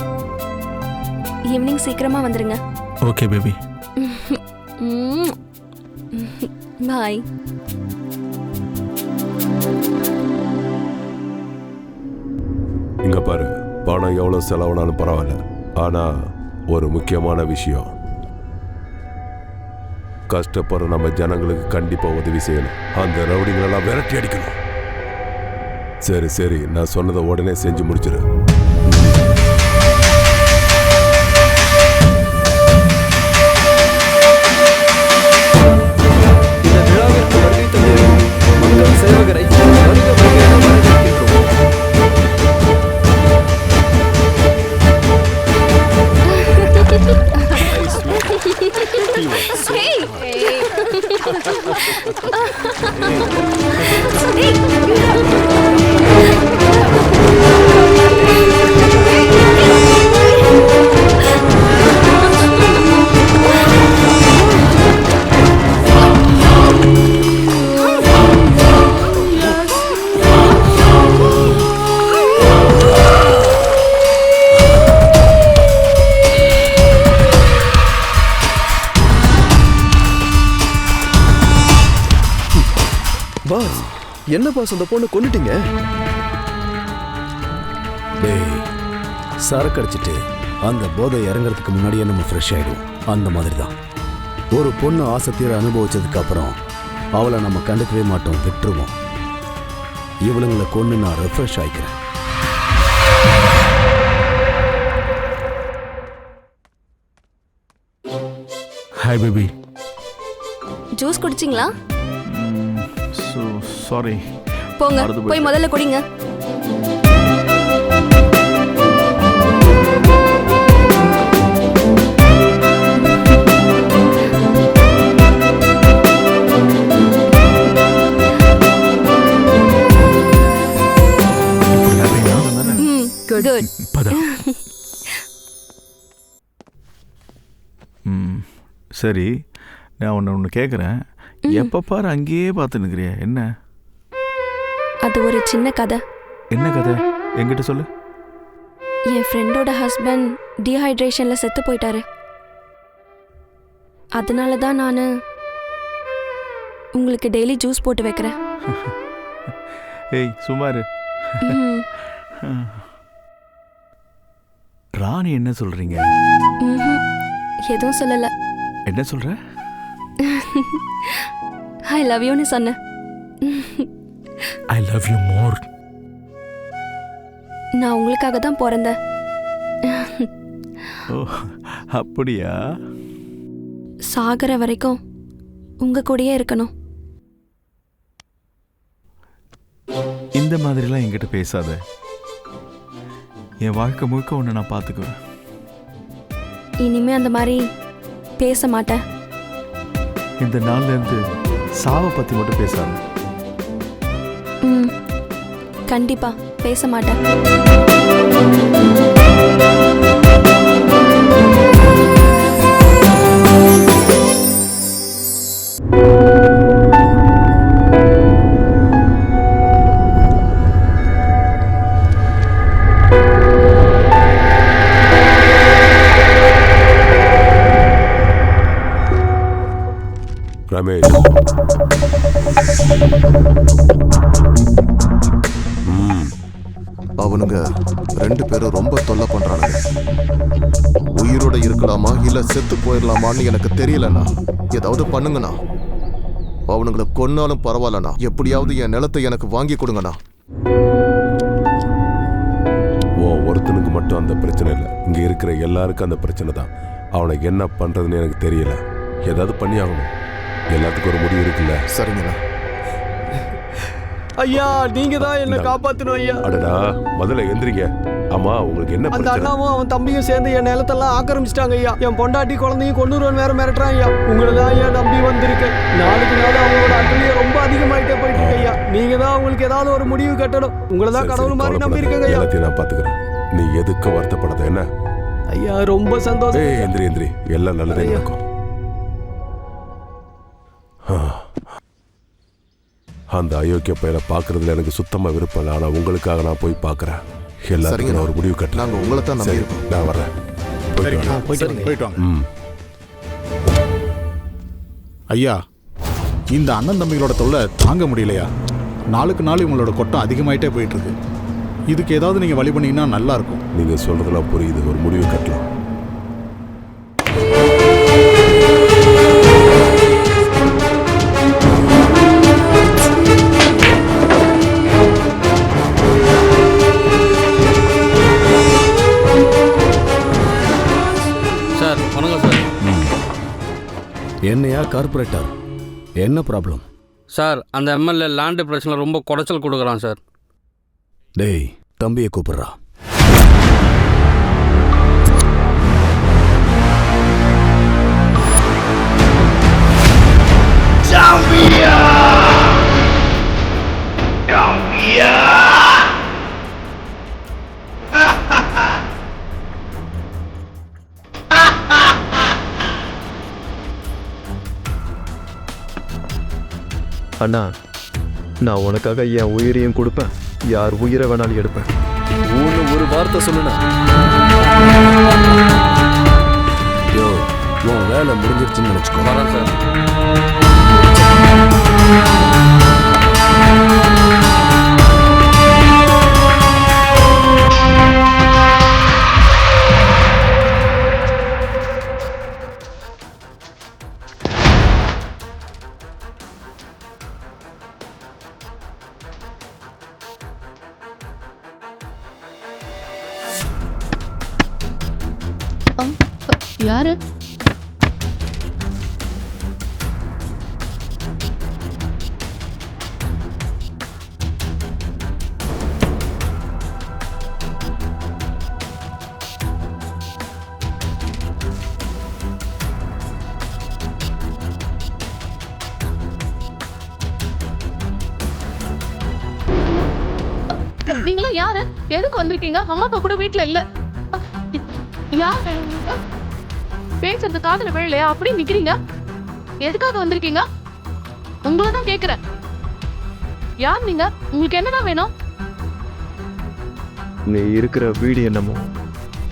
ஈவினிங் சீக்கிரமா வந்துருங்க. Okay baby. பாய். இங்க பாரு, பணம் எவ்வளவு செலவானாலும் பரவாயில்ல, ஆனா ஒரு முக்கியமான விஷயம், கஷ்டப்படுற நம்ம ஜனங்களுக்கு கண்டிப்பா உதவி செய்யணும். அந்த ரவுடிங்களெல்லாம் விரட்டி அடிக்கணும். சரி சரி, நான் சொன்னதை உடனே செஞ்சு முடிச்சிரு. இந்த விழாவிற்கு வருகை தந்திருக்கும் மக்கள் சேவகரை வருக வருக என வரவேற்கின்றோம். பாஸ், என்ன பாஸ் அந்த பொண்ணு கொன்னுட்டீங்க? டேய், சரக்கு அடிச்சிட்டு அந்த போதை இறங்குறதுக்கு முன்னாடியே நம்ம ஃப்ரெஷ் ஆயிடும். அந்த மாதிரி தான் ஒரு பொண்ணு ஆசை தீர அனுபவிச்சதுக்கு அப்புறம் அவளை நம்ம கண்டுக்கவே மாட்டோம், விட்டுருவோம். இவளுங்களை கொண்டு நான் ரெஃப்ரெஷ் ஆயிக்கிறேன். Hi baby. ஜூஸ் குடிச்சிங்களா? சாரி. போங்க, போய் முதல்ல குடிங்க. குட். சரி, நான் ஒன்று கேட்குறேன். எப்போ பாரு அங்கேயே பார்த்து நிற்கிறியா, என்ன? அது ஒரு சின்ன கதை. என்ன கதை? என்கிட்ட சொல்லு. என் ஃப்ரெண்டோட ஹஸ்பண்ட் டீஹைட்ரேஷன்ல செத்து போயிட்டாரு. அதனால தான் நான் உங்களுக்கு டெய்லி ஜூஸ் போட்டு வைக்கிறேன். ஏய் சுமாரு. ம். ராணி என்ன சொல்றீங்க? ம்ஹும். எதுவும் சொல்லல. என்ன சொல்ற? ஐ லவ் யூன்னு சொன்னேன். I love you more. நான் உங்களுக்காக தான் பிறந்தேன். ஓ அப்படியா? சாகர வரைக்கும் உங்க கூடயே இருக்கணும். இந்த மாதிரிலாம் என்கிட்ட பேசாத. என் வாழ்க்கை முழுக்க உன்னை நான் பார்த்துக்குவேன். இனிமே அந்த மாதிரி பேச மாட்டேன். இந்த நாள்ல இருந்து சாவை பத்தி மட்டும் பேசாத. ம், கண்டிப்பா பேச மாட்டேன். ரமேஷ், அவனுங்க 2 பேரும் ரொம்ப தொல்லை பண்றானுங்க. உயிரோட இருக்கலாமா இல்ல செத்து போயிடலாமான்னு எனக்கு தெரியலண்ணா. ஏதாவது பண்ணுங்கண்ணா. அவனுங்களை கொன்னாலும் பரவாயில்லண்ணா. எப்படியாவது என் நிலத்தை எனக்கு வாங்கி கொடுங்கண்ணா. ஒருத்தனுக்கு மட்டும் அந்த பிரச்சனை இல்லை, இங்க இருக்கிற எல்லாருக்கும் அந்த பிரச்சனை தான். அவனை என்ன பண்றதுன்னு எனக்கு தெரியல. ஏதாவது பண்ணி ஆகணும். எல்லாத்துக்கும் ஒரு முடிவு இருக்குல்ல? சரிங்கண்ணா. ஐயா நீங்க தான் என்ன காப்பாத்தணும் ஐயா. அடடா, முதல்ல எந்திரிங்க. ஆமா, உங்களுக்கு என்ன அந்த பிரச்சனை? அண்ணாவும் அவன் தம்பியும் சேர்ந்து என் நிலத்தெல்லாம் ஆக்கிரமிச்சிட்டாங்க ஐயா. என் பொண்டாட்டி குழந்தையும் கொண்டுருவன் வேற மிரட்டுறான் ஐயா. உங்களை தான் ஐயா நம்பி வந்திருக்கேன். நாளுக்கு நாள் அவங்களோட அட்டலியே ரொம்ப அதிகமாயிட்டே போயிட்டு இருக்கு ஐயா. நீங்க தான் அவங்களுக்கு ஏதாவது ஒரு முடிவு கட்டணும். உங்களை தான் கடவுள் மாதிரி நம்பி இருக்கேங்க ஐயா. எல்லாத்தையும் நான் பாத்துக்கிறேன். நீ எதுக்கு வருத்தப்படாத என்ன? ஐயா ரொம்ப சந்தோஷம். ஏய் எந்திரி எந்திரி, எல்லாம் நல்லதே நடக்கும். அந்த அயோக்கிய பையனை பார்க்கறதுல எனக்கு சுத்தமா விருப்பம் இல்லை. ஆனா உங்களுக்காக நான் போய் பார்க்கறேன். எல்லாருக்கும் ஒரு முடிவு கட்டலாம். நாங்க உங்களை தான் நம்பி இருக்கோம். நான் வரேன். போயிட்டு வாங்க. ஐயா, இந்த அண்ணன் தம்பிகளோட தொல்லை தாங்க முடியலையா? நாளுக்கு நாள் இவங்களோட கொட்டம் அதிகமாயிட்டே போயிட்டு இருக்கு. இதுக்கு ஏதாவது நீங்க வழி பண்ணீங்கன்னா நல்லா இருக்கும். நீங்க சொல்றதெல்லாம் புரியுது. ஒரு முடிவு கட்டலாம். சார் வணக்கம் சார். என்னையா கார்பரேட்டர், என்ன ப்ராப்ளம்? சார் அந்த எம்எல்ஏ லேண்டு பிரச்சனை ரொம்ப குறைச்சல் கொடுக்குறான் சார். டேய் தம்பியை கூப்பிடுறா. அண்ணா, நான் உனக்காக என் உயிரையும் கொடுப்பேன், யார் உயிரை வேணாலும் எடுப்பேன். ஒரு வார்த்தை சொல்லுண்ணா. யோ, உன் வேலை முடிஞ்சிருச்சுன்னு நினச்சிக்கோ. வரேன் சார். யாரு? நீங்களும் யாரு? எதுக்கு வந்திருக்கீங்க? அம்மா அப்பா கூட வீட்டுல இல்ல. யார் பேசுறது காதுல விழலையா? அப்படி நிக்கிறீங்க. எதுக்காக வந்திருக்கீங்க? உங்களை தான் கேக்குறேன். யார் நீங்க? உங்களுக்கு என்னதான் வேணும்? நீ இருக்கிற வீடு என்னமோ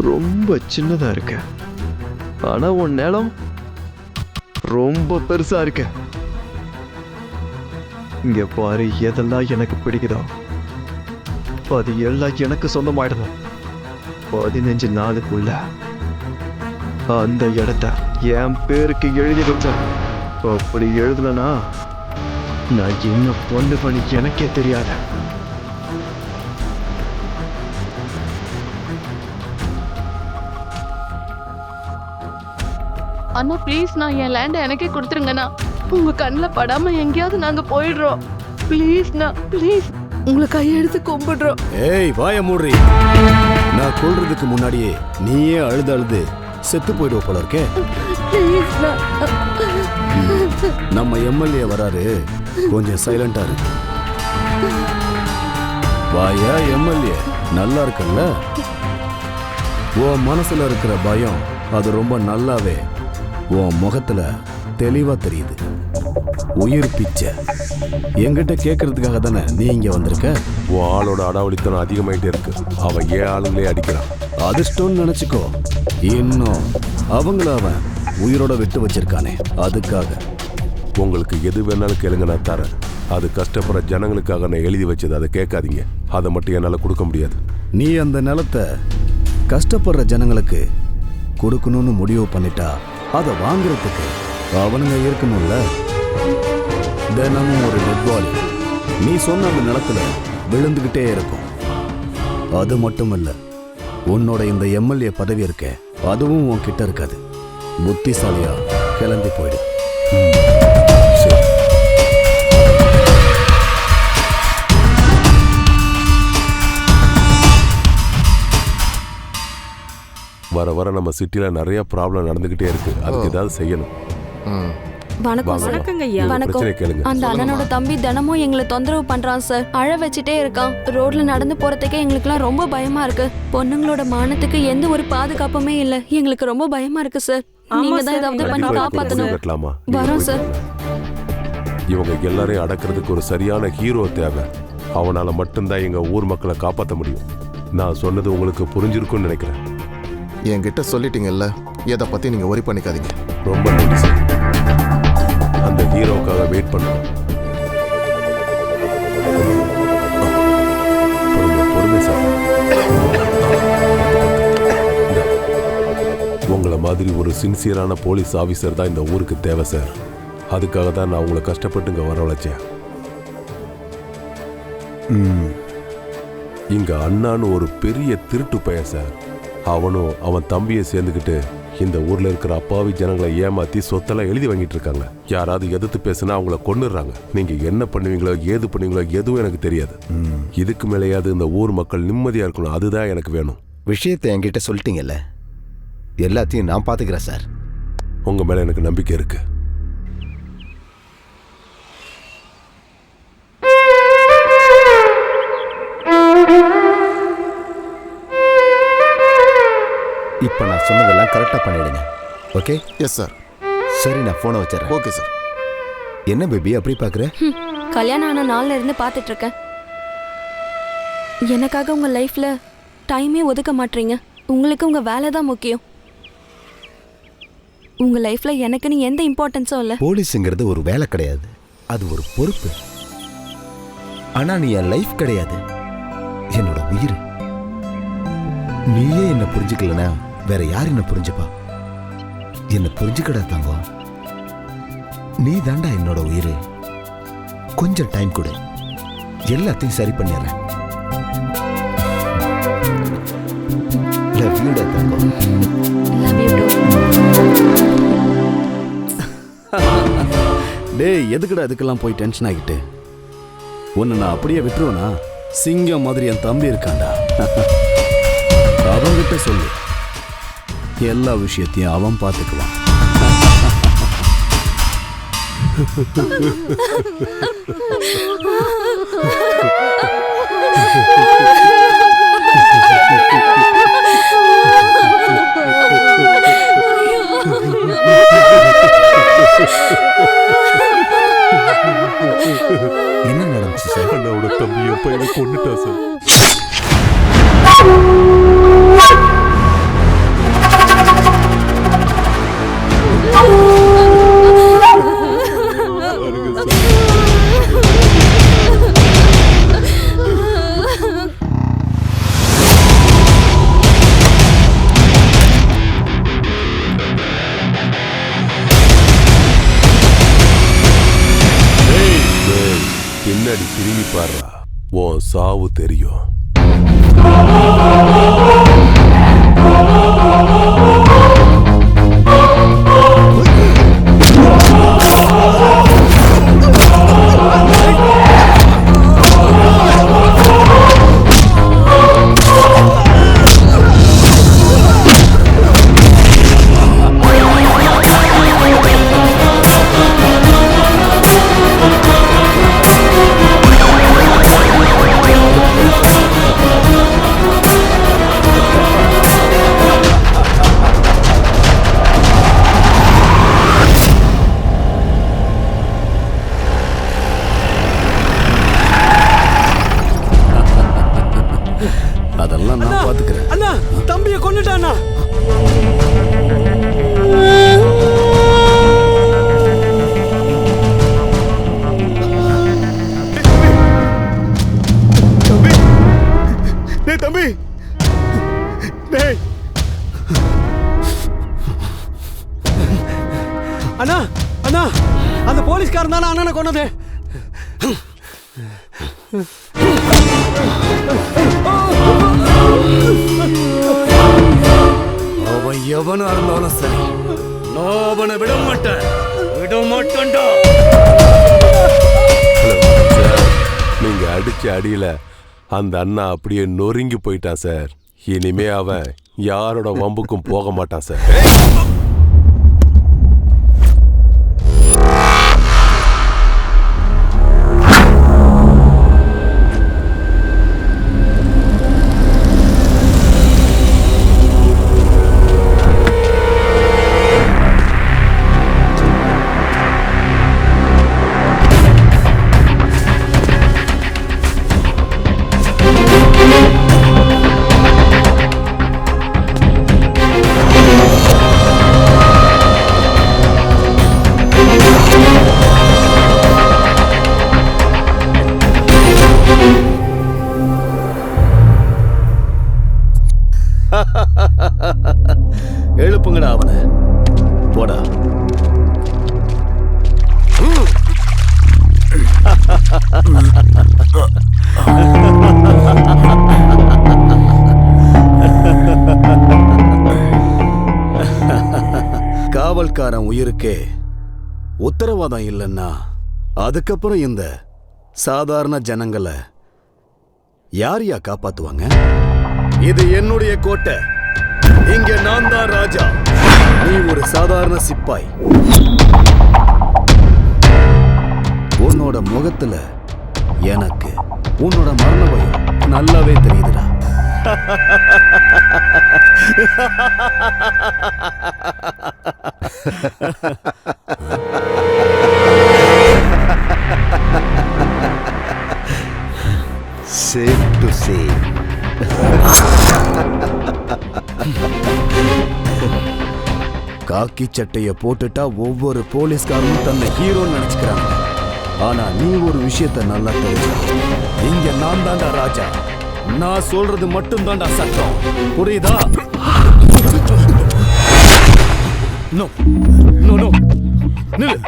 ரொம்ப சின்னதா இருக்க, ஆனா உன் நிலம் ரொம்ப பெருசா இருக்கு. இங்க பாரு, எதெல்லாம் எனக்கு பிடிக்குதோ அது எல்லாம் எனக்கு சொந்தமாயிடணும். 15 நாளுக்குள்ள அந்த இடத்த என் பேருக்கு எழுதி வச்சேன். அப்படி எழுதலனா நான் என்ன பொண்ணு பண்ணி எனக்கே தெரியாத. அண்ணா ப்ளீஸ் நான் என் லேண்டை எனக்கே கொடுத்துருங்கண்ணா. உங்க கண்ணில் படாம எங்கேயாவது நாங்க போயிடுறோம். ப்ளீஸ்ண்ணா ப்ளீஸ், உங்களை கையெடுத்து கும்பிடுறோம். ஏய் வாய மூடுறி. நான் கொல்றதுக்கு முன்னாடியே நீயே அழுது அழுது செத்து போயிடுவ போல இருக்கே. நம்ம எம்எல்ஏ வராரு, கொஞ்சம் சைலண்டா இருக்கு. வாயா எம்எல்ஏ, நல்லா இருக்குல்ல? உன் மனசுல இருக்கிற பயம் அது ரொம்ப நல்லாவே உன் முகத்துல தெளிவா தெரியுது. உயிர் பிச்சை என்கிட்ட கேட்கறதுக்காக தானே நீ இங்க வந்திருக்க? உன் ஆளோட அடாவடித்தனம் அதிகமாயிட்டே இருக்கு. அவன் ஏன் ஆளுங்களே அடிக்கிறான். அதிர்ஷ்டம்னு நினைச்சுக்கோ. இன்னும் அவங்கள அவன் உயிரோட விட்டு வச்சிருக்கானே, அதுக்காக. உங்களுக்கு எது வேணாலும் கேளுங்க, நான் தரேன். அது கஷ்டப்படுற ஜனங்களுக்காக நான் எழுதி வச்சது. அதை கேட்காதீங்க. அதை மட்டும் என்னால் கொடுக்க முடியாது. நீ அந்த நிலத்தை கஷ்டப்படுற ஜனங்களுக்கு கொடுக்கணும்னு முடிவு பண்ணிட்டா அதை வாங்குறதுக்கு அவனுங்க இருக்கணும்ல. தினமும் ஒரு டெட் பாடி நீ சொன்ன அந்த நிலத்துல விழுந்துகிட்டே இருக்கும். அது மட்டும் இல்ல, உன்னோட இந்த எம்எல்ஏ பதவி இருக்க, அதுவும் உன்கிட்ட இருக்காது. புத்திசாலியா கிளம்பி போயிடு. வர வர நம்ம சிட்டில நிறைய ப்ராப்ளம் நடந்துகிட்டே இருக்கு. அதுக்கு ஏதாவது செய்யணும். வணக்கம் ஐயா. வணக்கம். அந்த அண்ணனோட தம்பி தினமும் எங்களை தொந்தரவு பண்றான் சார். அழ வச்சுட்டே இருக்கான். ரோட்ல நடந்து போறதுக்கே எங்களுக்குலாம் ரொம்ப பயமா இருக்கு. பொண்ணுங்களோட மானத்துக்கு எந்த ஒரு பாதுகாப்புமே இல்ல. எங்களுக்கு ரொம்ப பயமா இருக்கு சார். நீங்க தான் ஏதாவது பண்ணி காப்பாத்தணும். வரோம் சார். இவங்க எல்லாரையும் அடக்கிறதுக்கு ஒரு சரியான ஹீரோ தேவை. அவனால மட்டும்தான் எங்க ஊர் மக்களை காப்பாற்ற முடியும். நான் சொன்னது உங்களுக்கு புரிஞ்சிருக்கும்னு நினைக்கிறேன். என்கிட்ட சொல்லிட்டீங்கல்ல, எதை பத்தி நீங்க ஒரி பண்ணிக்காதீங்க. ரொம்ப நன்றி சார். அந்த ஹீரோக்காக வெயிட் பண்ணுவோம். பொறுமை சார். உங்களை மாதிரி ஒரு சின்சியரான போலீஸ் ஆஃபீஸர் தான் இந்த ஊருக்கு தேவை சார். அதுக்காக தான் நான் உங்களை கஷ்டப்பட்டு இங்க வரவழைச்சேன். இங்க அண்ணான்னு ஒரு பெரிய திருட்டு பையன் சார். அவனும் அவன் தம்பியை சேர்ந்துக்கிட்டு இந்த ஊர்ல இருக்கிற அப்பாவி ஜனங்களை ஏமாத்தி சொத்தெல்லாம் எழுதி வாங்கிட்டு இருக்காங்க. யாராவது எதிர்த்து பேசுனா அவங்கள கொன்னுடுறாங்க. நீங்க என்ன பண்ணுவீங்களோ ஏது பண்ணுவீங்களோ எதுவும் எனக்கு தெரியாது. இதுக்கு மேலேயாவது இந்த ஊர் மக்கள் நிம்மதியா இருக்கணும். அதுதான் எனக்கு வேணும். விஷயத்தை என்கிட்ட சொல்லிட்டீங்கல்ல, எல்லாத்தையும் நான் பாத்துக்கிறேன் சார். உங்க மேல எனக்கு நம்பிக்கை இருக்கு. இப்போ நான் சொன்னதெல்லாம் கரெக்டாக பண்ணிடுங்க. ஓகே? Yes sir. சரி, நான் ஃபோனை வச்சிடறேன். Okay sir. என்ன பேபி அப்படி பார்க்குற? கல்யாணம் ஆன நாள்ல இருந்து பார்த்துட்டு இருக்கேன். எனக்காக உங்க லைஃப்ல டைமே ஒதுக்க மாட்டீங்க. உங்களுக்கு உங்க வேலை தான் முக்கியம். உங்க லைஃப்ல எனக்குன்னு எந்த இம்பார்ட்டன்ஸும் இல்லை. போலீஸுங்கிறது ஒரு வேலை கிடையாது, அது ஒரு பொறுப்பு. ஆனால் நீ என் லைஃப் கிடையாது, என்னோட உயிர். நீயே என்ன புரிஞ்சுக்கலனா வேற யார் என்ன புரிஞ்சுப்பா? என்ன புரிஞ்சுக்கடா தங்கம். நீ தாண்டா என்னோட உயிர். கொஞ்சம் டைம் கொடு, எல்லாத்தையும் சரி பண்ணிடுறேன். லவ் யூ டா தங்கம். Love you to. டேய், எதுக்குடா இதுக்கெல்லாம் போய் டென்ஷன் ஆகிட்டு? உன்னை நான் அப்படியே விட்டுருவேனா? சிங்கம் மாதிரி என் தம்பி இருக்காண்டா. அவன்கிட்ட சொல்லு, எல்லா விஷயத்தையும் அவன் பார்த்துக்குவான். என்ன நடந்துச்சு சார்? அண்ணாவோட தம்பியை பையனை கொண்டுட்டா சார். பாருடா, உன் சாவு தெரியும். அதெல்லாம் நான் பாத்துக்கிறேன். அண்ணா, தம்பியை கொன்னுட்டானா? தம்பி, அண்ணா அண்ணா, அந்த போலீஸ்காரன் தானே அண்ணனை கொன்னது? அவன் எவனா இருந்தாலும் சரி, நான் அவனை விட மாட்டேன், விட மாட்டேன்டா. நீங்க அடிச்ச அடியில அந்த அண்ணா அப்படியே நொறுங்கி போயிட்டான் சார். இனிமே அவன் யாரோட வம்புக்கும் போக மாட்டான் சார். எழுப்புங்கடா அவனை, போடா. காவல்காரன் உயிருக்கே உத்தரவாதம் இல்லைன்னா அதுக்கப்புறம் இந்த சாதாரண ஜனங்களை யாரையா காப்பாத்துவாங்க? இது என்னுடைய கோட்டை, இங்க நான் தான் ராஜா, நீ ஒரு சாதாரண சிப்பாய். உன்னோட முகத்துல எனக்கு உன்னோட மரண பயம் நல்லாவே தெரியுதுடா. Safe to say. காக்கி சட்டைய போட்டுட்டா ஒவ்வொரு போலீஸ்காரனும் தன்னை ஹீரோன்னு நினைச்சுக்கிறாங்க. ஆனா நீ ஒரு விஷயத்த நல்லா தெரிஞ்சு, இங்க நான் தாண்டா ராஜா, நான் சொல்றது மட்டும் தாண்டா சட்டம், புரியுதா? நோ நோ நோ, நில்லு.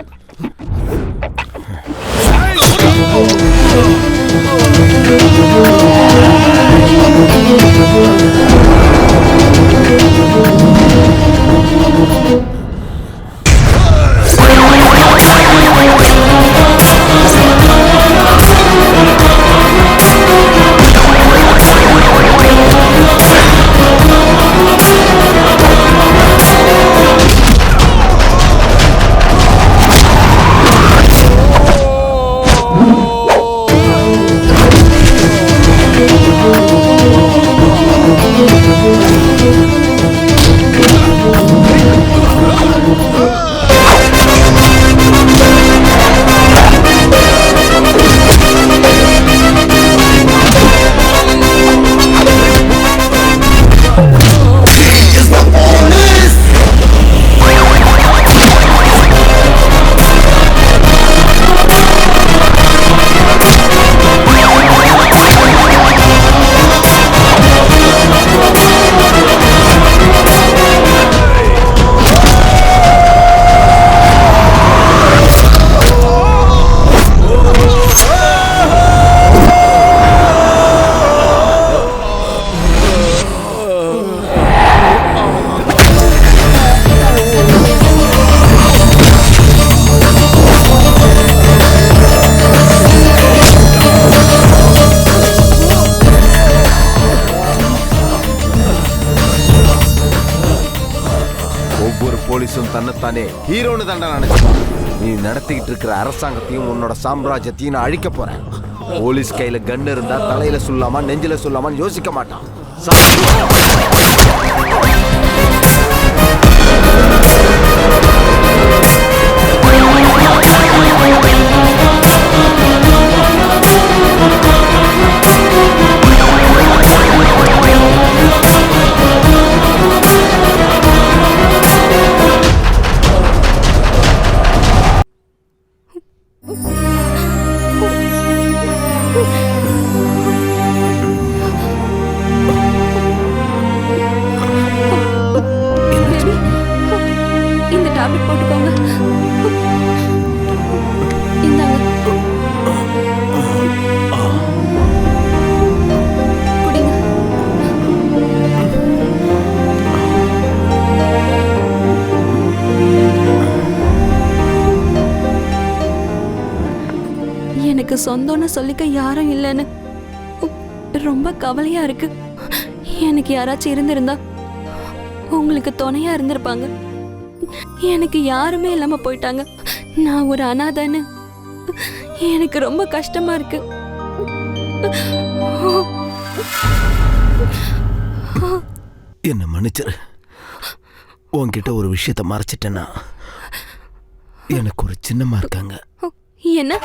போலீஸும் தன்னைத்தானே ஹீரோன்னு தாண்டா நினைச்சிருப்பான். நீ நடத்திக்கிட்டு இருக்கிற அரசாங்கத்தையும் உன்னோட சாம்ராஜ்யத்தையும் நான் அழிக்க போறேன். போலீஸ் கையில கன் இருந்தா தலையில சொல்லாமா நெஞ்சில சொல்லாமான்னு யோசிக்க மாட்டான். இந்த டேப்லெட் போட்டுக்கோங்க. இந்தாங்க. குடிங்க. எனக்கு சொந்தம்னு சொல்லிக்க யாரும் இல்லைன்னு ரொம்ப கவலையா இருக்கு. எனக்கு யாராச்சும் இருந்திருந்தா உங்களுக்கு துணையா இருந்திருப்பாங்க. எனக்கு யாருமே இல்லாம போயிட்டாங்க. நான் ஒரு அனாதைன்னு எனக்கு ரொம்ப கஷ்டமா இருக்கு. என்ன மன்னிச்சிரு. உன்கிட்ட ஒரு விஷயத்த மறைச்சிட்டேன்னா எனக்கு ஒரு சின்னம்மா இருக்காங்க. என்ன?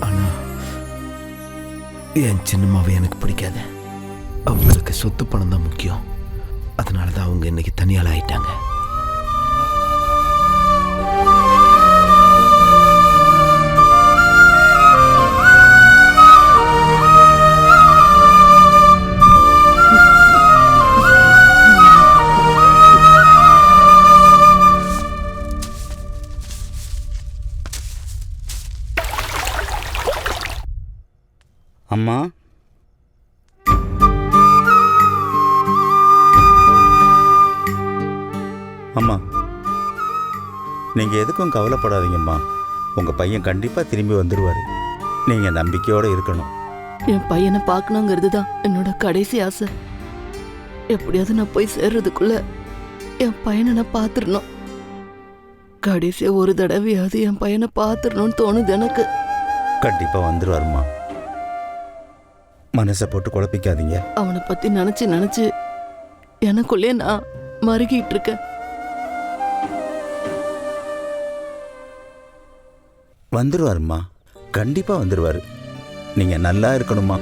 ஆனா என் சின்னம்மாவை எனக்கு பிடிக்காது. அவங்களுக்கு சொத்து பணம் தான் முக்கியம். அதனாலதான் அவங்க இன்னைக்கு தனியால் ஆயிட்டாங்க. அம்மா, அம்மா, நீங்கள் எதுக்கும் கவலைப்படாதீங்கம்மா. உங்கள் பையன் கண்டிப்பாக திரும்பி வந்துடுவார். நீங்கள் நம்பிக்கையோடு இருக்கணும். என் பையனை பார்க்கணுங்கிறது தான் என்னோட கடைசி ஆசை. எப்படியாவது நான் போய் சேர்றதுக்குள்ள என் பையனை நான் பார்த்துடணும். கடைசியாக ஒரு தடவையாவது என் பையனை பார்த்துடணும்னு தோணுது எனக்கு. கண்டிப்பாக வந்துடுவாருமா. மனசை போட்டு குழப்பிக்காதீங்க. அவனை பற்றி நினச்சி நினச்சி எனக்குள்ளே நான் மறுகிட்டு இருக்கேன். வந்துடுவாருமா, கண்டிப்பாக வந்துடுவார். நீங்கள் நல்லா இருக்கணுமா.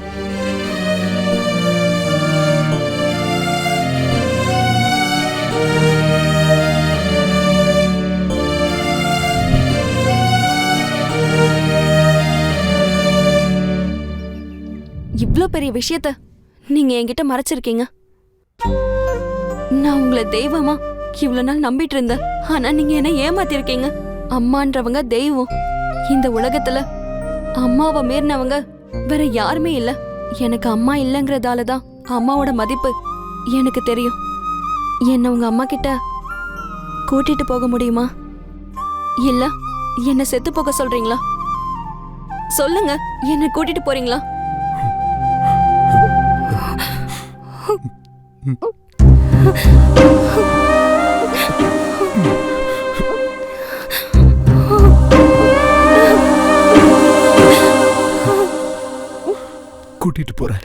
இவ்ளோ பெரிய விஷயத்த நீங்க என்கிட்ட மறைச்சிருக்கீங்க. நான் உங்களை தெய்வமா இவ்வளவு நாள் நம்பிட்டு இருந்தேன். ஆனா நீங்க என்ன ஏமாத்திருக்கீங்க. அம்மான்றவங்க தெய்வம். இந்த உலகத்துல அம்மாவை மீறினவங்க வேற யாருமே இல்ல. எனக்கு அம்மா இல்லைங்கிறதாலதான் அம்மாவோட மதிப்பு எனக்கு தெரியும். என்ன உங்க அம்மா கிட்ட கூட்டிட்டு போக முடியுமா? இல்ல என்ன செத்து போக சொல்றீங்களா? சொல்லுங்க, என்ன கூட்டிட்டு போறீங்களா? கூட்டிட்டு போறேன்.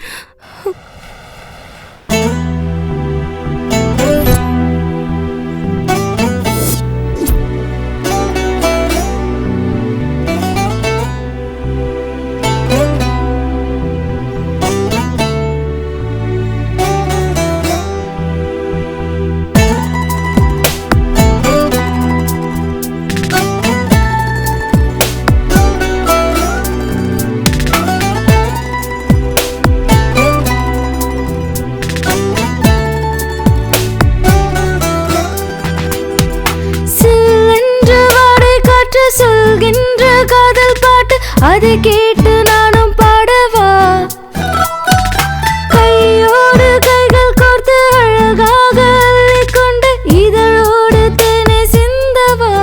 சொல்கின்ற காதல் பாட்டு அதை கேட்டு நானும் பாடவா? கையோடு கைகள் கோர்த்து அழகாக அள்ளிக்கொண்டு இதழோடு தேனை சிந்தவா?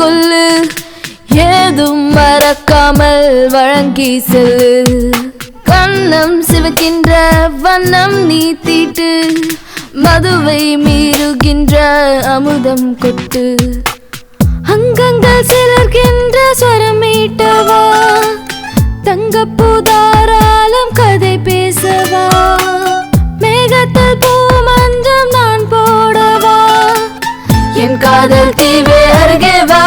சொல்லு, ஏதும் மறக்காமல் வழங்கி செல்லு. கண்ணம் சிவக்கின்ற வண்ணம் நீ தீட்டு, மதுவை மீறுகின்ற அமுதம் கொட்டு. அங்கங்கள் சிலர்கின்ற ஸ்வரம் மீட்டவா, தங்கப்பூதாராலம் கதை பேசவா. மேகத்தில் பூமஞ்சம் நான் போடவா, என் காதல் தீவே அருகே வா.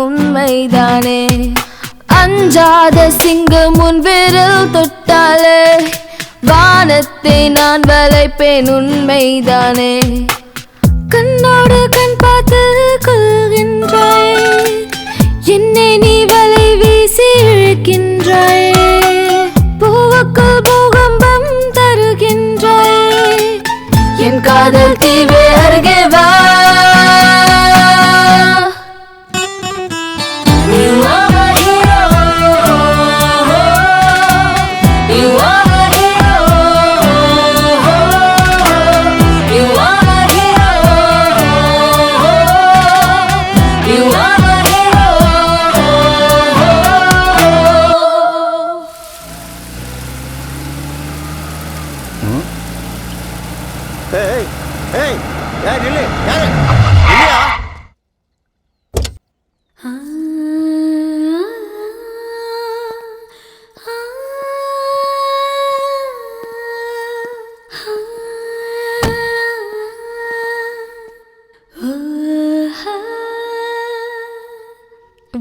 உண்மைதானே, அஞ்சாத சிங்கம் உன் விரல் தொட்டாலே, வானத்தை நான் வளைப்பேன் உண்மைதானே. கண்ணோடு கண் பார்த்து கொள்கின்றாய், என்னை நீ வலை வீசி இழுக்கின்றாய். பூவுக்குள் பூகம்பம் தருகின்றாய், என் காதல் தீவே அருகே வா.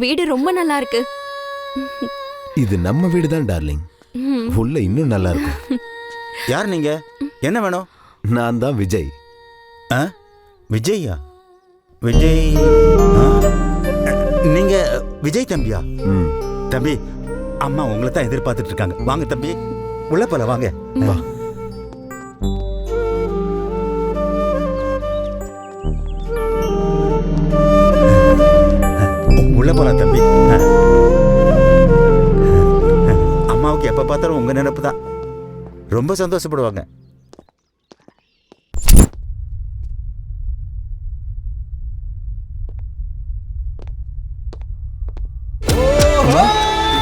வீடு ரொம்ப நல்லா இருக்கு. இது நம்ம வீடு தான் டார்லிங். உள்ள இன்னும் நல்லா இருக்கும். யார் நீங்க? என்ன வேணும்? நான் தான் விஜய். விஜய்யா? விஜய் நீங்க விஜய் தம்பியா? தம்பி, அம்மா உங்களை தான் எதிர்பார்த்துட்டு இருக்காங்க. வாங்க தம்பி, உள்ள போல வாங்க. வா. உள்ள போலாம் தம்பி. அம்மாவுக்கு எப்ப பார்த்தாலும் உங்க நினைப்பு தான். ரொம்ப சந்தோஷப்படுவாங்க.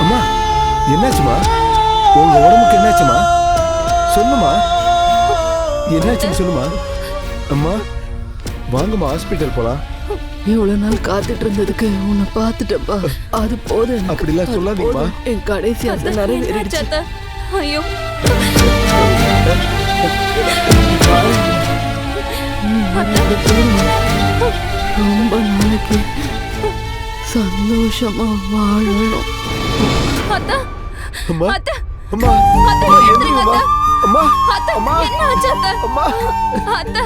அம்மா, என்னாச்சுமா? உங்க உடம்புக்கு என்னாச்சுமா? சொல்லுமா, என்னாச்சுன்னு சொல்லுமா. அம்மா வாங்கம்மா, ஹாஸ்பிட்டல் போலாம். இவ்வளவு நாள் காத்துட்டு இருந்ததுக்கு உன்னை பார்த்துட்டப்பா, அது போதும். அப்படிலாம் சொல்லாதீங்கம்மா. என் கடைசி ஆசை நிறைவேறிடுச்சு. ஐயோ, ரொம்ப நாளைக்கு சந்தோஷமா வாழணும். அத்தா, அம்மா, அத்தா, அம்மா, அத்தா, அம்மா, எந்திரிங்கம்மா. அம்மா, அத்தா, அம்மா, என்ன ஆச்சு அத்தா? அம்மா, அத்தா,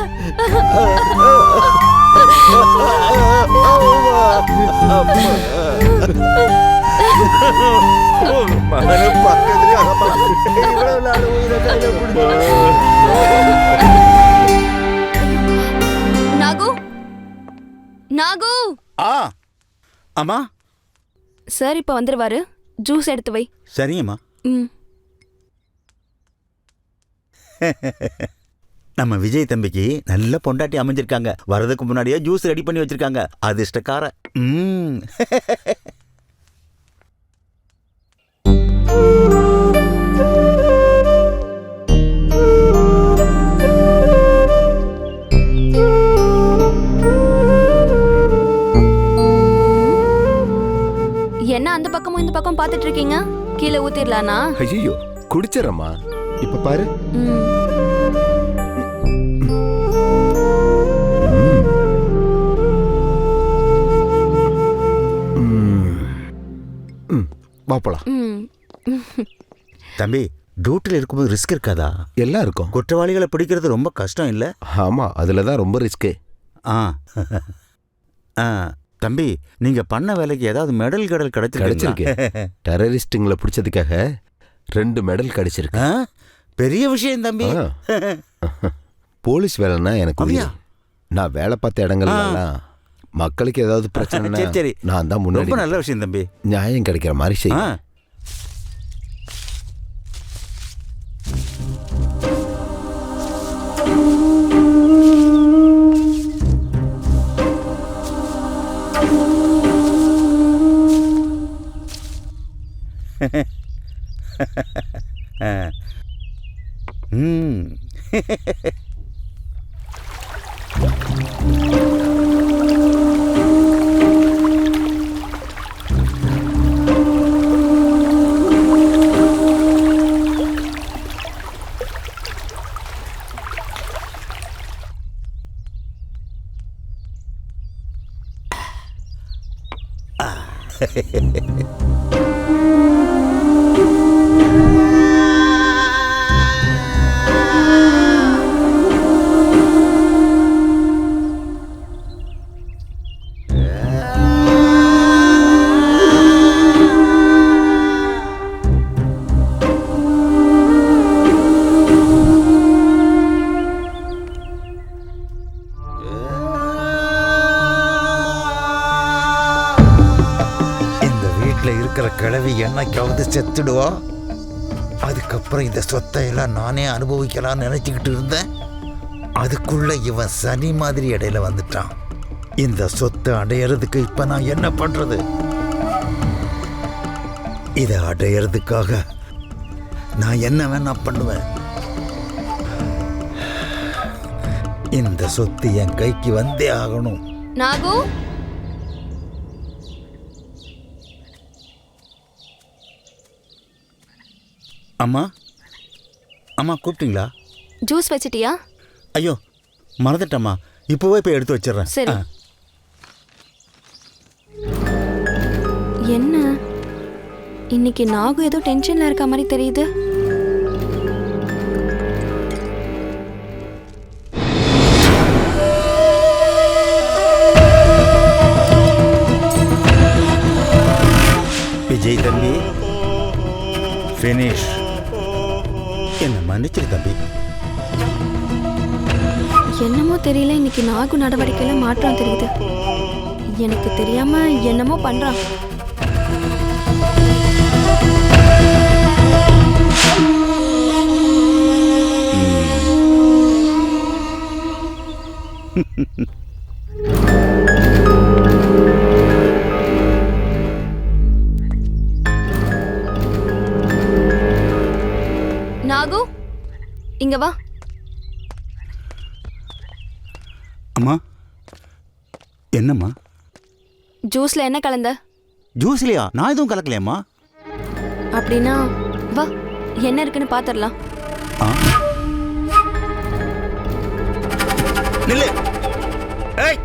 நாகு, நாகு. அம்மா. சார் இப்ப வந்துருவாரு. ஜூஸ் எடுத்து வை. சரிங்கம்மா. நம்ம விஜய் தம்பிக்கு நல்ல பொண்டாட்டி அமைஞ்சிருக்காங்க. வரதுக்கு முன்னாடியே ஜூஸ் ரெடி பண்ணி வச்சிருக்காங்க. அதிர்ஷ்டக்கார. என்ன அந்த பக்கமும் இந்த பக்கம் பாத்துட்டு இருக்கீங்க? கீழே ஊத்திரலானா? ஐயோ, குடிச்சறம்மா. இப்ப பாரு. வா போலாம். தம்பி, டியூட்டியில் இருக்கும்போது ரிஸ்க் இருக்காதா? எல்லாம் இருக்கும். குற்றவாளிகளை பிடிக்கிறது ரொம்ப கஷ்டம் இல்லை? ஆமாம், அதில் தான் ரொம்ப ரிஸ்க்கு. ஆ ஆ தம்பி, நீங்கள் பண்ண வேலைக்கு ஏதாவது மெடல் கிடைச்சிருக்கு. டெரரிஸ்ட்டுங்களை பிடிச்சதுக்காக 2 மெடல் கிடைச்சிருக்கு. பெரிய விஷயம் தம்பி. போலீஸ் வேலைன்னா எனக்கு உயிர். நான் வேலை பார்த்த இடங்கள்லாம் மக்களுக்கு ஏதாவது பிரச்சனை சரி நான் தான் முன்னாடி. ரொம்ப நல்ல விஷயம் தம்பி. நியாயம் கிடைக்கிற மாதிரி செய்ய. கிழவி என்னைக்காவது செத்துடுவா. அதுக்கப்புறம் இந்த சொத்தை எல்லாம் நானே அனுபவிக்கலாம்னு நினைச்சுக்கிட்டு இருந்தேன். அதுக்குள்ள இவன் சனி மாதிரி இடையில வந்துட்டான். இந்த சொத்தை அடையறதுக்கு இப்ப நான் என்ன பண்றது? இதை அடையறதுக்காக நான் என்ன வேணா பண்ணுவேன். இந்த சொத்து என் கைக்கு வந்தே ஆகணும். நாகு, அம்மா அம்மா கூப்பிட்டீங்களா? ஜூஸ் வச்சிட்டியா? ஐயோ மறந்துட்டம்மா, இப்போவே போய் எடுத்து வச்சிடறேன். சரி. என்ன இன்னைக்கு நாகு ஏதோ டென்ஷன்ல இருக்க மாதிரி தெரியுது. விஜய் தம்பி, ஃபினிஷ். என்ன மன்னிச்சிரு தம்பி. என்னமோ தெரியல, இன்னைக்கு நாகு நடவடிக்கையில மாற்றம் தெரியுது. எனக்கு தெரியாம என்னமோ பண்றான். நாகு, இங்க வா. அம்மா, என்னம்மா? ஜூஸ்ல என்ன கலந்த? ஜூஸ்லையா? நான் எதுவும் கலக்கலையம்மா. அப்படின்னா வா, என்ன இருக்குன்னு பாத்துடலாம். நில்லு. ஏய்.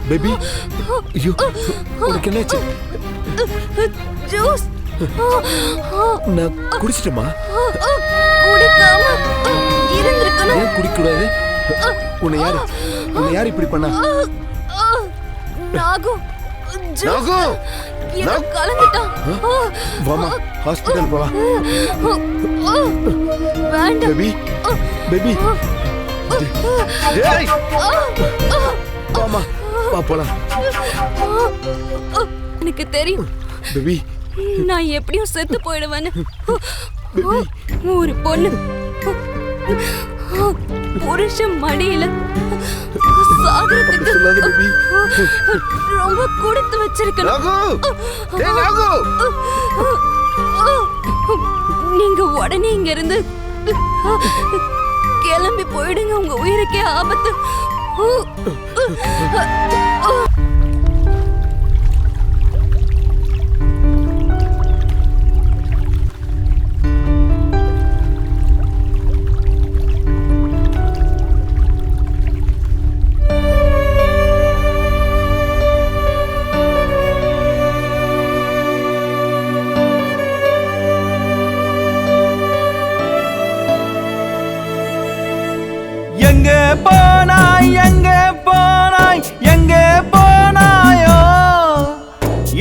பேபி ஐயோ உனக்கு என்னாச்சு? ஜூஸ் நான் குடிச்சிட்டேமா. குடிக்காம இருந்திருக்கணும். ஏன் குடிக்கூடாது? உன்னை யார் இப்படி பண்ணா? நாகு நாகு எனக்கு கலந்துட்டான். வாமா ஹாஸ்பிடல் போலாம். வேண்டாம் பேபி பேபி டேய் வாமா வா போலாம். எனக்கு தெரியும் பேபி நான் எப்படியும் செத்து போயிடுவேன்னு. ஒரு பொண்ணு புருஷன் மடியில சாகறதுக்கு ரொம்ப கொடுத்து வச்சிருக்கணும். நீங்க உடனே இங்க இருந்து கிளம்பி போயிடுங்க. உங்க உயிருக்கே ஆபத்து. எங்கே போனாய் எங்கே போனாய் எங்கே போனாயோ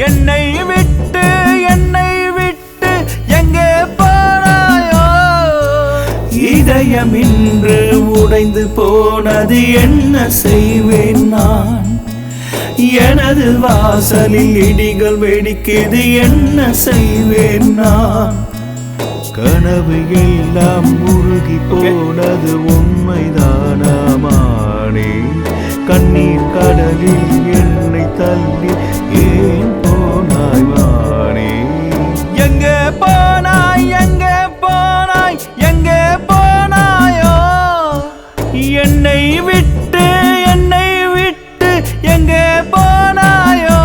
என்னை விட்டு எங்கே போனாயோ இதயம் இன்று உடைந்து போனது என்ன செய்வேன் நான் எனது வாசலில் இடிகள் வெடிக்குது என்ன செய்வேன் நான் கனவு எல்லாம் உருகி போனது உண்மைதானே கண்ணீர் கடலில் என்னை தள்ளி ஏன் போனாய் வானே எங்கே போனாய் எங்கே போனாய் எங்கே போனாயோ என்னை விட்டு எங்கே போனாயோ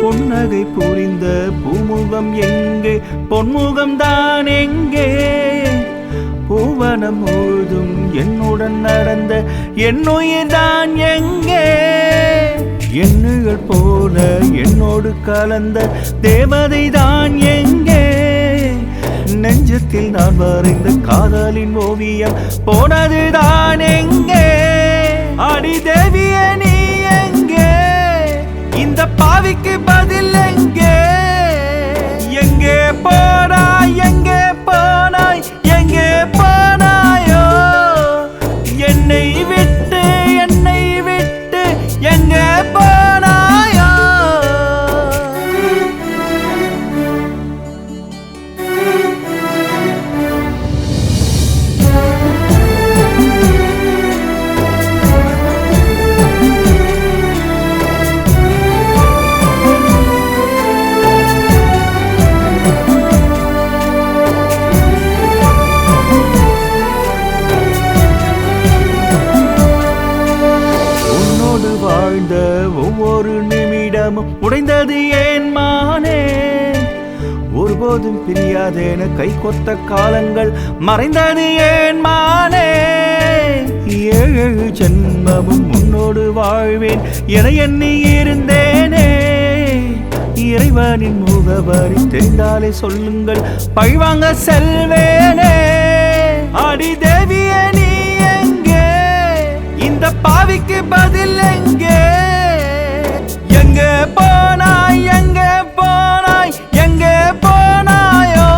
புன்னகை புரிந்த பூமுகம் எங்கே பொன்முகம் தான் எங்கே பூவனம் முழுதும் என்னுடன் நடந்த என்னுயிர் தான் எங்கே எண்ணுகள் போல என்னோடு கலந்த தேவதை தான் எங்கே நெஞ்சத்தில் நான் வரைந்த காதலின் ஓவியம் போனது தான் எங்கே அடி தேவியே நீ எங்கே இந்த பாவிக்கு பதில் எங்கே எங்கே போனாய் எங்கே போனாய் எங்கே போனாயோ என்னை விட்டு எங்கே போனாயோ வாழ்ந்த ஒவ்வொரு நிமிடமும் உடைந்தது ஏன் மானே ஒருபோதும் பிரியாதேன கை கொத்த காலங்கள் மறைந்தது ஏன் மானே 7 ஜென்மமும் உன்னோடு வாழ்வேன் என எண்ணி இருந்தேனே இறைவனின் முகவரி தெரிந்தாலே சொல்லுங்கள் பழிவாங்க செல்வேனே அடி தேவியே நீ எங்கே இந்த பாவிக்கு பதில் எங்கே எங்கே போனாய் எங்கே போனாய் எங்கே போனாயோ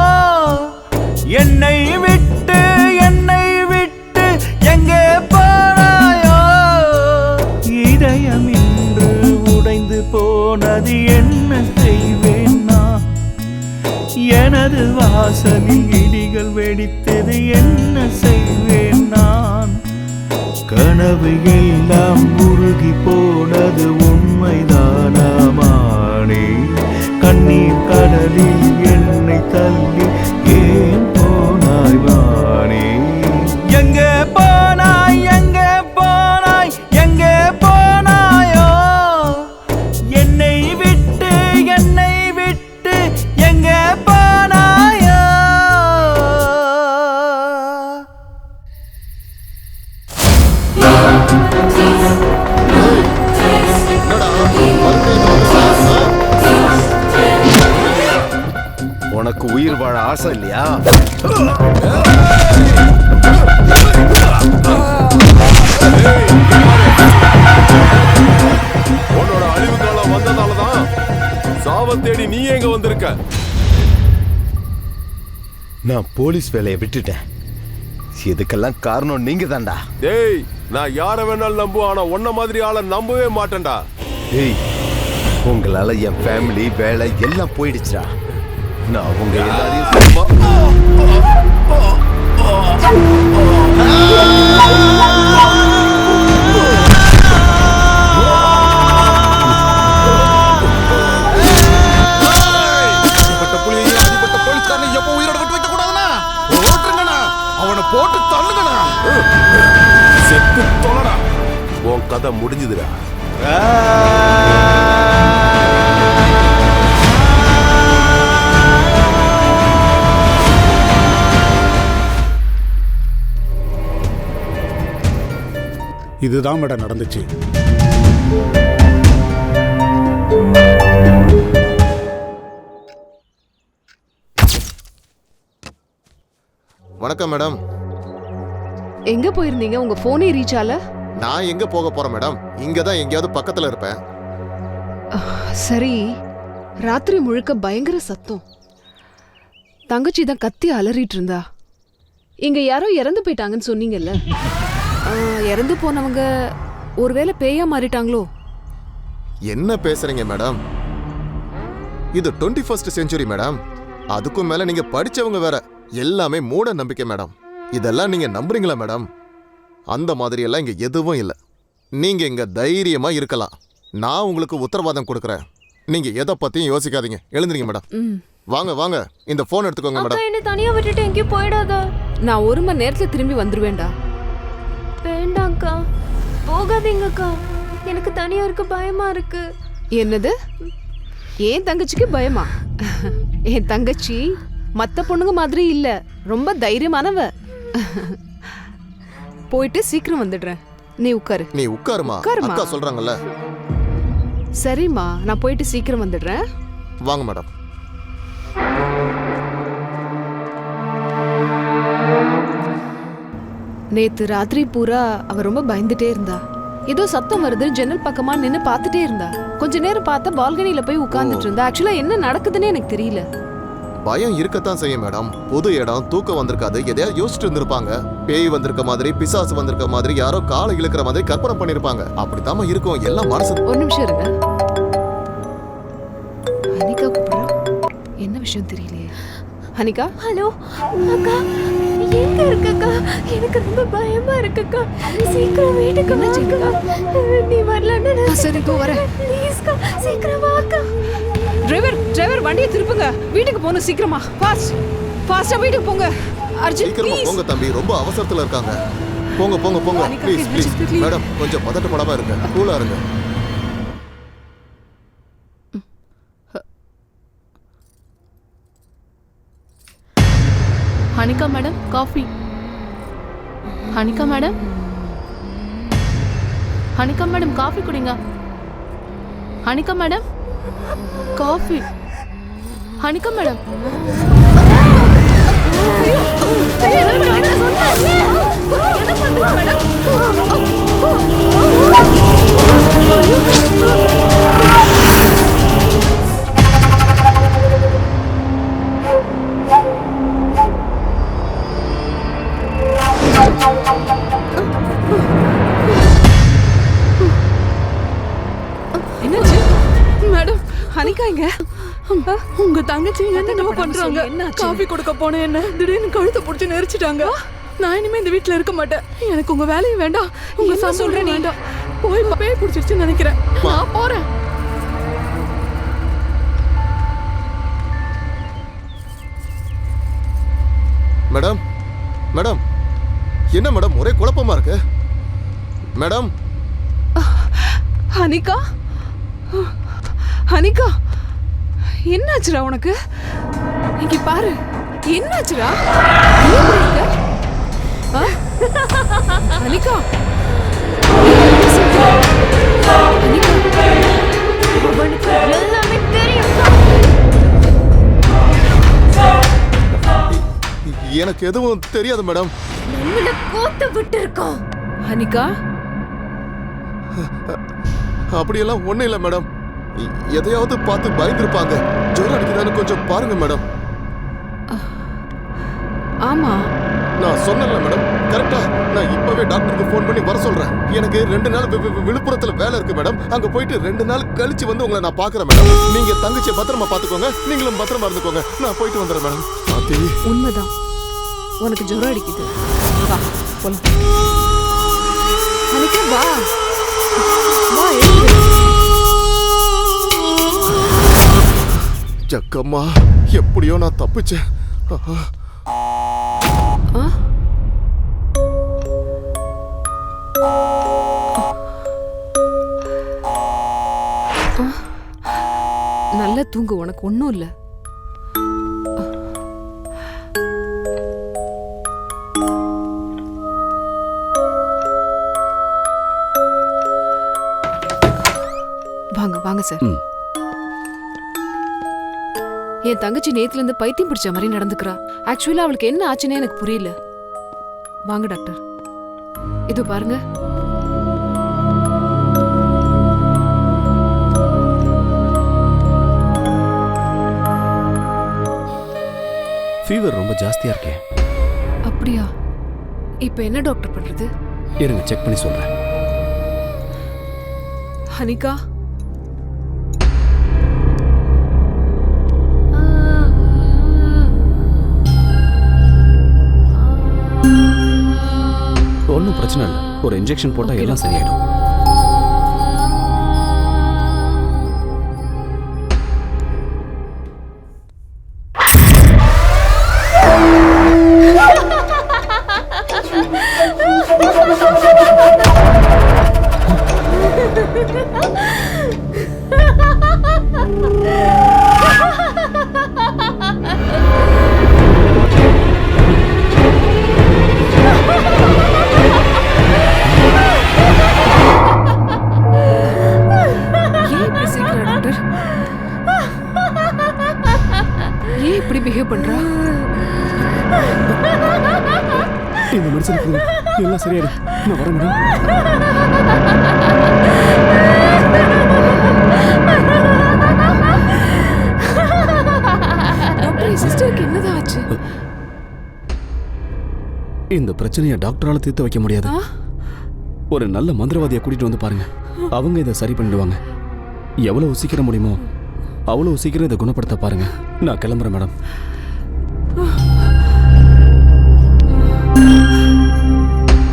என்னை விட்டு எங்கே போனாயோ இதயம் இன்று உடைந்து போனது என்ன செய்வேன் நான் எனது வாசலில் இடிகள் வெடித்தது என்ன செய்வேன் நான் கனவு எல்லாம் உருகி போனது உண்மைதானே கண்ணீர் உனக்கு உயிர் வாழ ஆசை இல்லையா? உன்னோட அழிவு காலம் வந்ததாலதான் சாவ தேடி நீ எங்க வந்திருக்க? நான் போலீஸ் வேலையை விட்டுட்டேன். இதுக்கெல்லாம் காரணம் நீங்க தான்டா. டேய், நான் யார வேணாலும் நம்புவேன், ஆனா உன்ன மாதிரி ஆளை நம்பவே மாட்டேன்டா. டேய், உங்களால என் ஃபேமிலி வேலை எல்லாம் போயிடுச்சுடா. நான் உங்க எல்லாரையும் எப்போ உயிரோட விட்டு வைக்க கூடாதுன்னா ஓட்டுங்கண்ணா, அவனை போட்டு தள்ளுங்கண்ணா. செத்து தொலைடா, உன் கதை முடிஞ்சுதுடா. இதுதான் மேடம் நடந்துச்சு. வணக்கம் மேடம். எங்க போயிருந்தீங்க? உங்க போனே ரீச் ஆல? நான் எங்க போக போறேன் மேடம், இங்க தான் எங்கேயாவது பக்கத்துல இருப்பேன். சரி, ராத்திரி முழுக்க பயங்கர சத்தம். தங்கச்சி தான் கத்தி அலறிட்டு இருந்தா. இங்க யாரோ இறந்து போயிட்டாங்கன்னு சொன்னீங்கல்ல, இறந்து போனவங்க ஒருவேளை பேயா மாறிட்டாங்களோ? என்ன பேசுறீங்க மேடம்? இது 21st செஞ்சுரி மேடம். அதுக்கும் மேல நீங்க படிச்சவங்க வேற. எல்லாமே மூட நம்பிக்கை மேடம். இதெல்லாம் நீங்க நம்புறீங்களா மேடம்? அந்த மாதிரி எல்லாம் இங்க எதுவும் இல்லை. நீங்க இங்க தைரியமா இருக்கலாம். நான் உங்களுக்கு உத்தரவாதம் கொடுக்கறேன். நீங்க எதை பத்தியும் யோசிக்காதீங்க. எழுந்துறீங்க மேடம். வாங்க வாங்க, இந்த போன் எடுத்துக்கோங்க மேடம். என்ன தனியா விட்டுட்டு எங்கேயும் போயிடாத. நான் 1 மணி நேரத்துல திரும்பி வந்துருவேன்டா. வேண்டாம்க்கா, போகாதீங்கக்கா. எனக்கு தனியா இருக்க பயமா இருக்கு. என்னது? ஏன் தங்கச்சிக்கு பயமா? என் தங்கச்சி மத்த பொண்ணுங்க மாதிரி இல்ல, ரொம்ப தைரியமானவ. போயிட்டு சீக்கிரம் வந்துடுறேன். நீ உட்காரு. நீ உட்காருமா, அக்கா சொல்றாங்கல்ல. சரிம்மா, நான் போயிட்டு சீக்கிரம் வந்துடுறேன். வாங்க மேடம். நேத்து ராத்திரி பூரா அவ ரொம்ப பயந்துட்டே இருந்தா. ஏதோ சத்தம் வருது, ஜன்னல் பக்கமா நின்னு பாத்துட்டே இருந்தா. கொஞ்ச நேரம் பார்த்தா பால்கனில போய் உட்கார்ந்துட்டு இருந்தா. ஆக்சுவலா என்ன நடக்குதுன்னு எனக்கு தெரியல. பயம் இருக்கத்தான் செய்யும் மேடம். புது இடம், தூக்கம் வந்திருக்காது, எதையாவது யோசிச்சுட்டு இருந்திருப்பாங்க. பேய் வந்திருக்க மாதிரி, பிசாசு வந்திருக்க மாதிரி, யாரோ காலை இழுக்கிற மாதிரி கற்பனை பண்ணிருப்பாங்க. அப்படித்தாம இருக்கும் எல்லாம் மனசு. ஒரு நிமிஷம் இருங்க. அனிகா கூப்பிடுறா. என்ன விஷயம் தெரியலையே. அனிகா. ஹலோ அக்கா, எங்க இருக்கக்கா? எனக்கு ரொம்ப பயமா இருக்குக்கா. சீக்கிரம் வீட்டுக்கு வாங்க. நீ வரலன்னு சரி, போ வரேன். ப்ளீஸ்க்கா, சீக்கிரம் வாக்கா. டிரைவர் வண்டியை திருப்புங்க. வீட்டுக்கு போகணும் சீக்கிரமா. ஃபாஸ்டா வீட்டுக்கு போங்க. அர்ஜுன் சீக்கிரமா போங்க தம்பி, ரொம்ப அவசரத்துல இருக்காங்க. போங்க போங்க போங்க, ப்ளீஸ் ப்ளீஸ். மேடம் கொஞ்சம் பதட்டப்படாம இருங்க, கூலா இருங்க. Hanika madam, coffee. Hanika madam, Hanika madam, coffee குடிங்க. Hanika madam, coffee. Hanika madam. என்னாச்சு மேடம்? ஹனிகா இங்க? உங்க தங்கச்சி என்ன பண்றாங்க? காஃபி கொடுக்க போனேன், என்ன திடீர்னு கழுத்தை பிடிச்சி நெரிச்சிட்டாங்க. நான் இனிமே இந்த வீட்டுல இருக்க மாட்டேன். எனக்கு உங்க வேலையும் வேண்டாம், உங்க சம்பளம் வேண்டாம். போய் பேய் பிடிச்சிருச்சுன்னு நினைக்கிறேன். நான் போறேன். மேடம் மேடம், என்ன மேடம் ஒரே குழப்பமா இருக்கு? மேடம். ஹனிகா, ஹனிகா, என்னாச்சுடா உனக்கு? இங்க பாரு, என்னாச்சுடா? ஹனிகா, அவனுக்கு எல்லாமே தெரியும். எனக்கு எதுவும் தெரியாது மேடம். நம்மள கோத்து விட்டு இருக்கோம். ஹனிகா, அப்படியெல்லாம் ஒண்ணும் இல்லை மேடம். எதையாவது பார்த்து பயந்துருப்பாங்க. ஜுரம் அடிக்குதான்னு கொஞ்சம் பாருங்க மேடம். ஆமா நான் சொன்னேன்ல மேடம், கரெக்டா? நான் இப்பவே டாக்டருக்கு ஃபோன் பண்ணி வர சொல்றேன். எனக்கு 2 நாள் விழுப்புரத்துல வேலை இருக்கு மேடம். அங்க போயிட்டு 2 நாள் கழிச்சு வந்து உங்களை நான் பாக்குறேன் மேடம். நீங்க தங்கச்சியை பத்திரமா பாத்துக்கோங்க, நீங்களும் பத்திரமா இருந்துக்கோங்க. நான் போயிட்டு வந்துடுறேன் மேடம். உண்மைதான், உனக்கு ஜுரம் அடிக்குது. வா போலாம். ஹனிகா வா வா. ஜக்கம்மா, எப்படியோ நான் தப்பிச்சேன். நல்லா தூங்கு, உனக்கு ஒன்றும் இல்லை. வாங்க வாங்க சார். என் தங்கச்சி நேத்துல இருந்து பைத்தியம் பிடிச்ச மாதிரி நடந்துக்கிறா. ஆக்சுவலா அவளுக்கு என்ன ஆச்சுன்னே எனக்கு புரியல. வாங்க டாக்டர், இது பாருங்க. ஃபீவர் ரொம்ப ஜாஸ்தியா இருக்கே. அப்படியா? இப்போ என்ன டாக்டர் பண்றது? இருங்க செக் பண்ணி சொல்றேன். ஹனிகா, ஒன்றும் பிரச்சனை இல்லை, ஒரு இன்ஜெக்ஷன் போட்டா எல்லாம் சரியாயிடும். இந்த மெடிசன் எல்லாம் சரியாயிடும். நான் வரேன் மேடம். சிஸ்டருக்கு என்னதான் ஆச்சு? இந்த பிரச்சனையை டாக்டரால தீர்த்து வைக்க முடியாது. ஒரு நல்ல மந்திரவாதியை கூட்டிட்டு வந்து பாருங்க, அவங்க இதை சரி பண்ணிடுவாங்க. எவ்வளவு சீக்கிரம் முடியுமோ அவ்வளவு சீக்கிரம் இதை குணப்படுத்த பாருங்க. நான் கிளம்புறேன் மேடம்.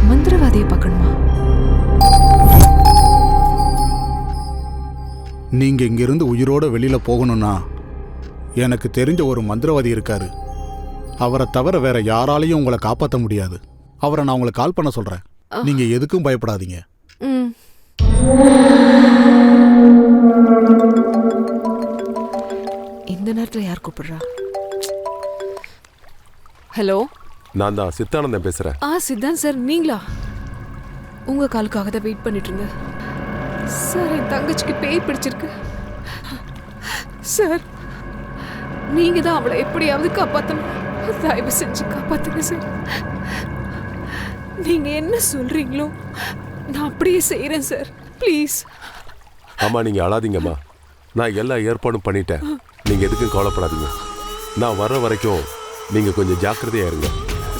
மந்திரவாதியை பார்க்கணுமா? நீங்க இங்கிருந்து உயிரோட வெளியில போகணும்னா எனக்கு தெரிஞ்ச ஒரு மந்திரவாதி இருக்காரு. அவரை தவிர வேற யாராலையும் உங்களை காப்பாற்ற முடியாது. அவரை நான் உங்களுக்கு கால் பண்ண சொல்றேன். நீங்க எதுக்கும் பயப்படாதீங்க. இந்த நேரத்துல யார் கூப்பிடுறா? ஹலோ, நான் தான் சித்தானந்தன் பேசுறேன். சித்தாந்த் சார், நீங்களா? உங்க காலுக்காக தான் வெயிட் பண்ணிட்டு இருந்தேன் சார். என் தங்கச்சிக்கு பேய் பிடிச்சிருக்கு சார். நீங்க தான் அவளை எப்படியாவது காப்பாற்றணும். தயவு செஞ்சு காப்பாத்துங்க சார். நீங்க என்ன சொல்றீங்களோ நான் அப்படியே செய்யறேன் சார். ப்ளீஸ். ஆமா, நீங்க அழாதீங்கம்மா. நான் எல்லா ஏற்பாடும் பண்ணிட்டேன். நீங்க எதுக்கும் கவலைப்படாதீங்க. நான் வர்ற வரைக்கும் நீங்க கொஞ்சம் ஜாக்கிரதையா இருங்க.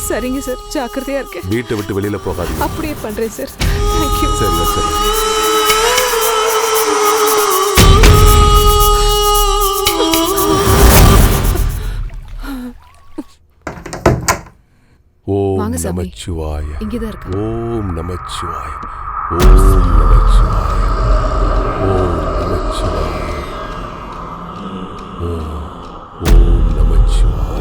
சரிங்க சார், ஜாக்கிரதையா இருக்கேன். வீட்டை விட்டு வெளியில போகாதீங்க. அப்படியே பண்றேன் சார். தேங்க்யூ. சரிங்க சரி. ஓம் நமச்சிவாய. இங்கதான் இருக்கு. ஓம் நமச்சிவாய. ஓம் நமச்சிவாய. ஓம் நமச்சிவாய. ஓம் நமச்சிவாய.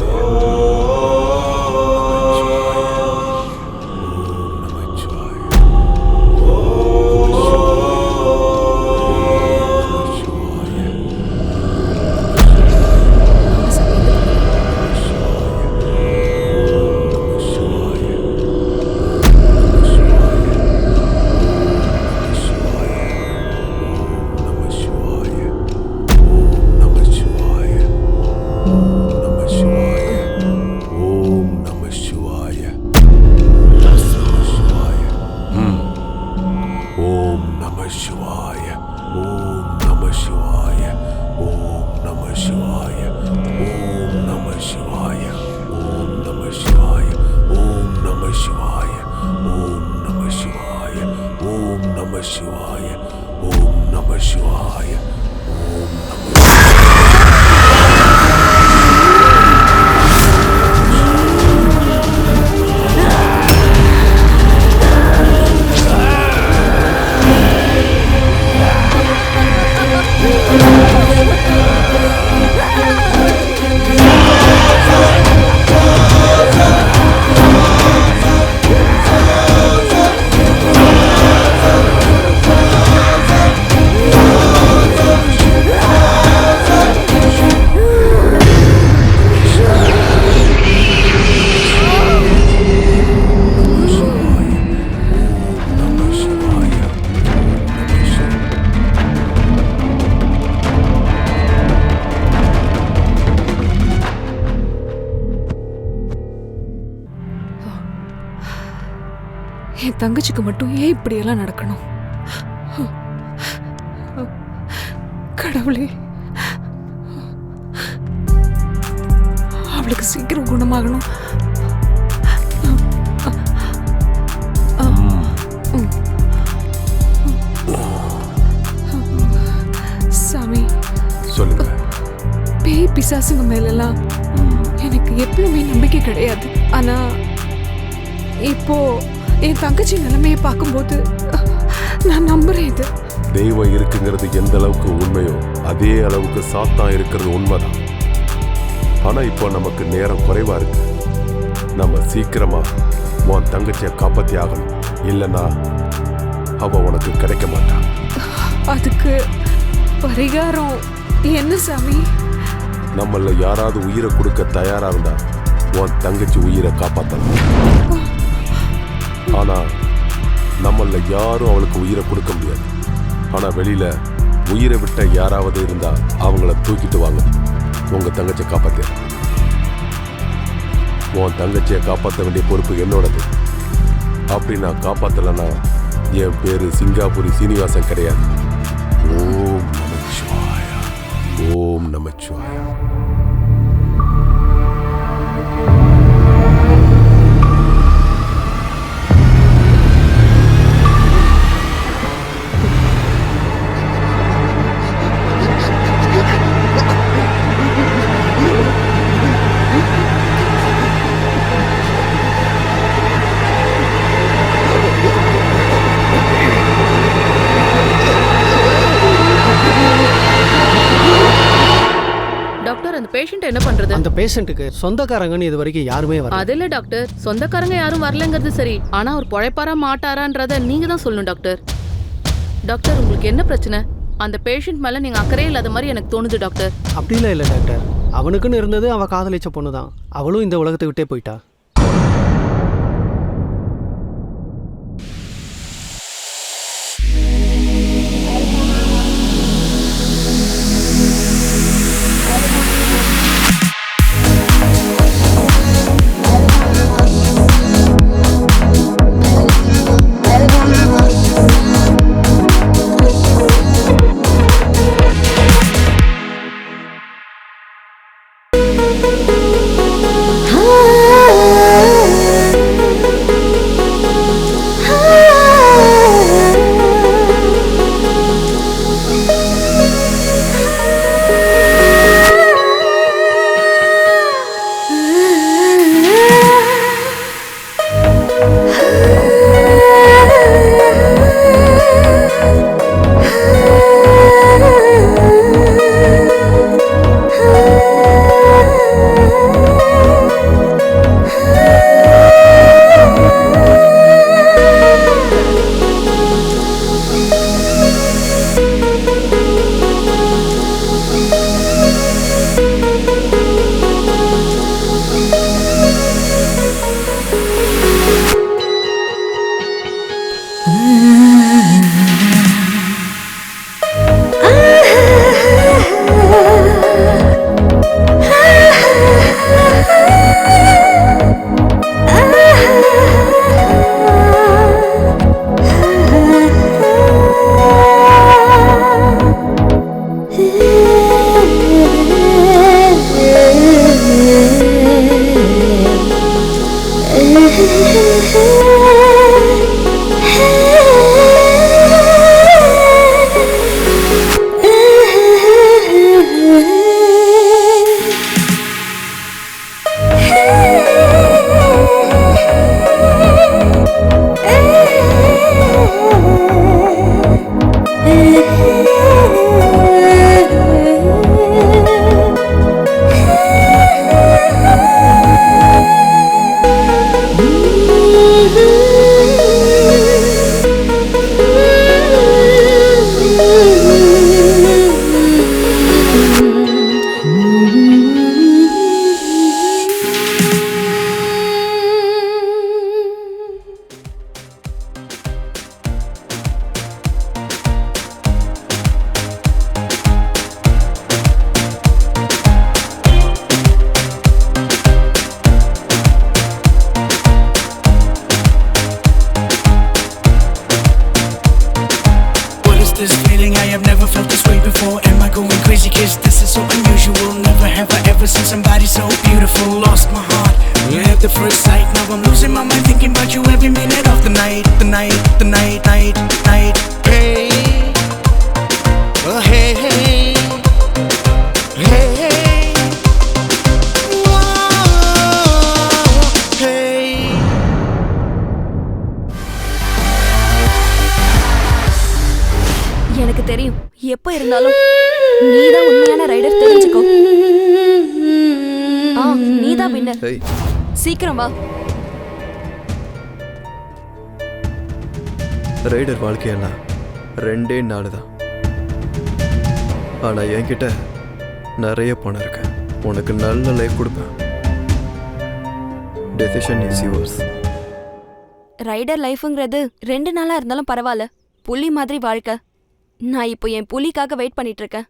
சிவாய ஓம் நம சிவாய ஓம் நம என் தங்கச்சிக்கு மட்டும் ஏன் இப்படியெல்லாம் நடக்கணும்? கடவுளே, அவளுக்கு சீக்கிரம் குணமாகணும். சாமி, சொல்லுங்க. பேய் பிசாசுங்க மேலெல்லாம் எனக்கு எப்பவுமே நம்பிக்கை கிடையாது. ஆனா இப்போ என் தங்கச்சி நிலைமையை பார்க்கும்போது நான் நம்புறேன். இது தெய்வம் இருக்குங்கிறது எந்த அளவுக்கு உண்மையோ அதே அளவுக்கு சாத்தான் இருக்கிறது உண்மைதான். ஆனா இப்போ நமக்கு நேரம் குறைவா இருக்கு. நம்ம சீக்கிரமா உன் தங்கச்சியை காப்பாத்தி ஆகணும். இல்லைன்னா அவ உனக்கு கிடைக்க மாட்டான். அதுக்கு பரிகாரம் என்ன சாமி? நம்மள யாராவது உயிரை கொடுக்க தயாரா இருந்தா உன் தங்கச்சி உயிரை காப்பாத்தலாம். ஆனா நம்மள யாரும் அவளுக்கு உயிரை கொடுக்க முடியாது. ஆனா வெளியில உயிரை விட்ட யாராவது இருந்தா அவங்கள தூக்கிட்டு வாங்க, உங்க தங்கச்சியை காப்பாத்த. உன் தங்கச்சியை காப்பாற்ற வேண்டிய பொறுப்பு என்னோடது. அப்படி நான் காப்பாத்தலன்னா என் பேரு சிங்காபுரி சீனிவாசன் கிடையாது. ஓம் நமச்சிவாய, ஓம் நமச்சிவாய. என்ன பண்றது? அந்த பேஷண்ட்டுக்கு சொந்தக்காரங்கன்னு இது வரைக்கும் யாருமே வரல. அது இல்ல டாக்டர், சொந்தக்காரங்க யாரும் வரலங்கிறது சரி, ஆனா அவர் பொழைப்பாரா மாட்டாரான்றத நீங்க தான் சொல்லணும் டாக்டர். டாக்டர், உங்களுக்கு என்ன பிரச்சனை? அந்த பேஷண்ட் மேல நீங்க அக்கறையே இல்லாத மாதிரி எனக்கு தோணுது டாக்டர். அப்படிலாம் இல்லை டாக்டர். அவனுக்குன்னு இருந்தது அவ காதலிச்ச பொண்ணு தான். அவளும் இந்த உலகத்தை விட்டே போயிட்டா. ah so unusual. Never have I ever seen somebody so beautiful. Lost my heart at the first sight. Now I'm losing my mind thinking about you every minute of the night. The night, the night, night, night. Hey, oh hey, hey, hey, hey. Whoa, hey. எனக்கு தெரியும், எப்ப இருந்தாலும் நீதான் உண்மையான rider, தெரிஞ்சுக்கோ. நீதான் winner. சீக்கிரம் வா. ரைடர் வாழ்க்கையெல்லாம் 2 நாள் தான். ஆனா என்கிட்ட நிறைய பணம் இருக்கு. உனக்கு நல்ல லைஃப் கொடுப்பேன். Decision is yours. ரைடர் லைஃப்ங்கிறது 2 நாளா இருந்தாலும் பரவாயில்ல. புலி மாதிரி வாழ்க்கை. நான் இப்போ என் புலிக்காக வெயிட் பண்ணிட்டு இருக்கேன்.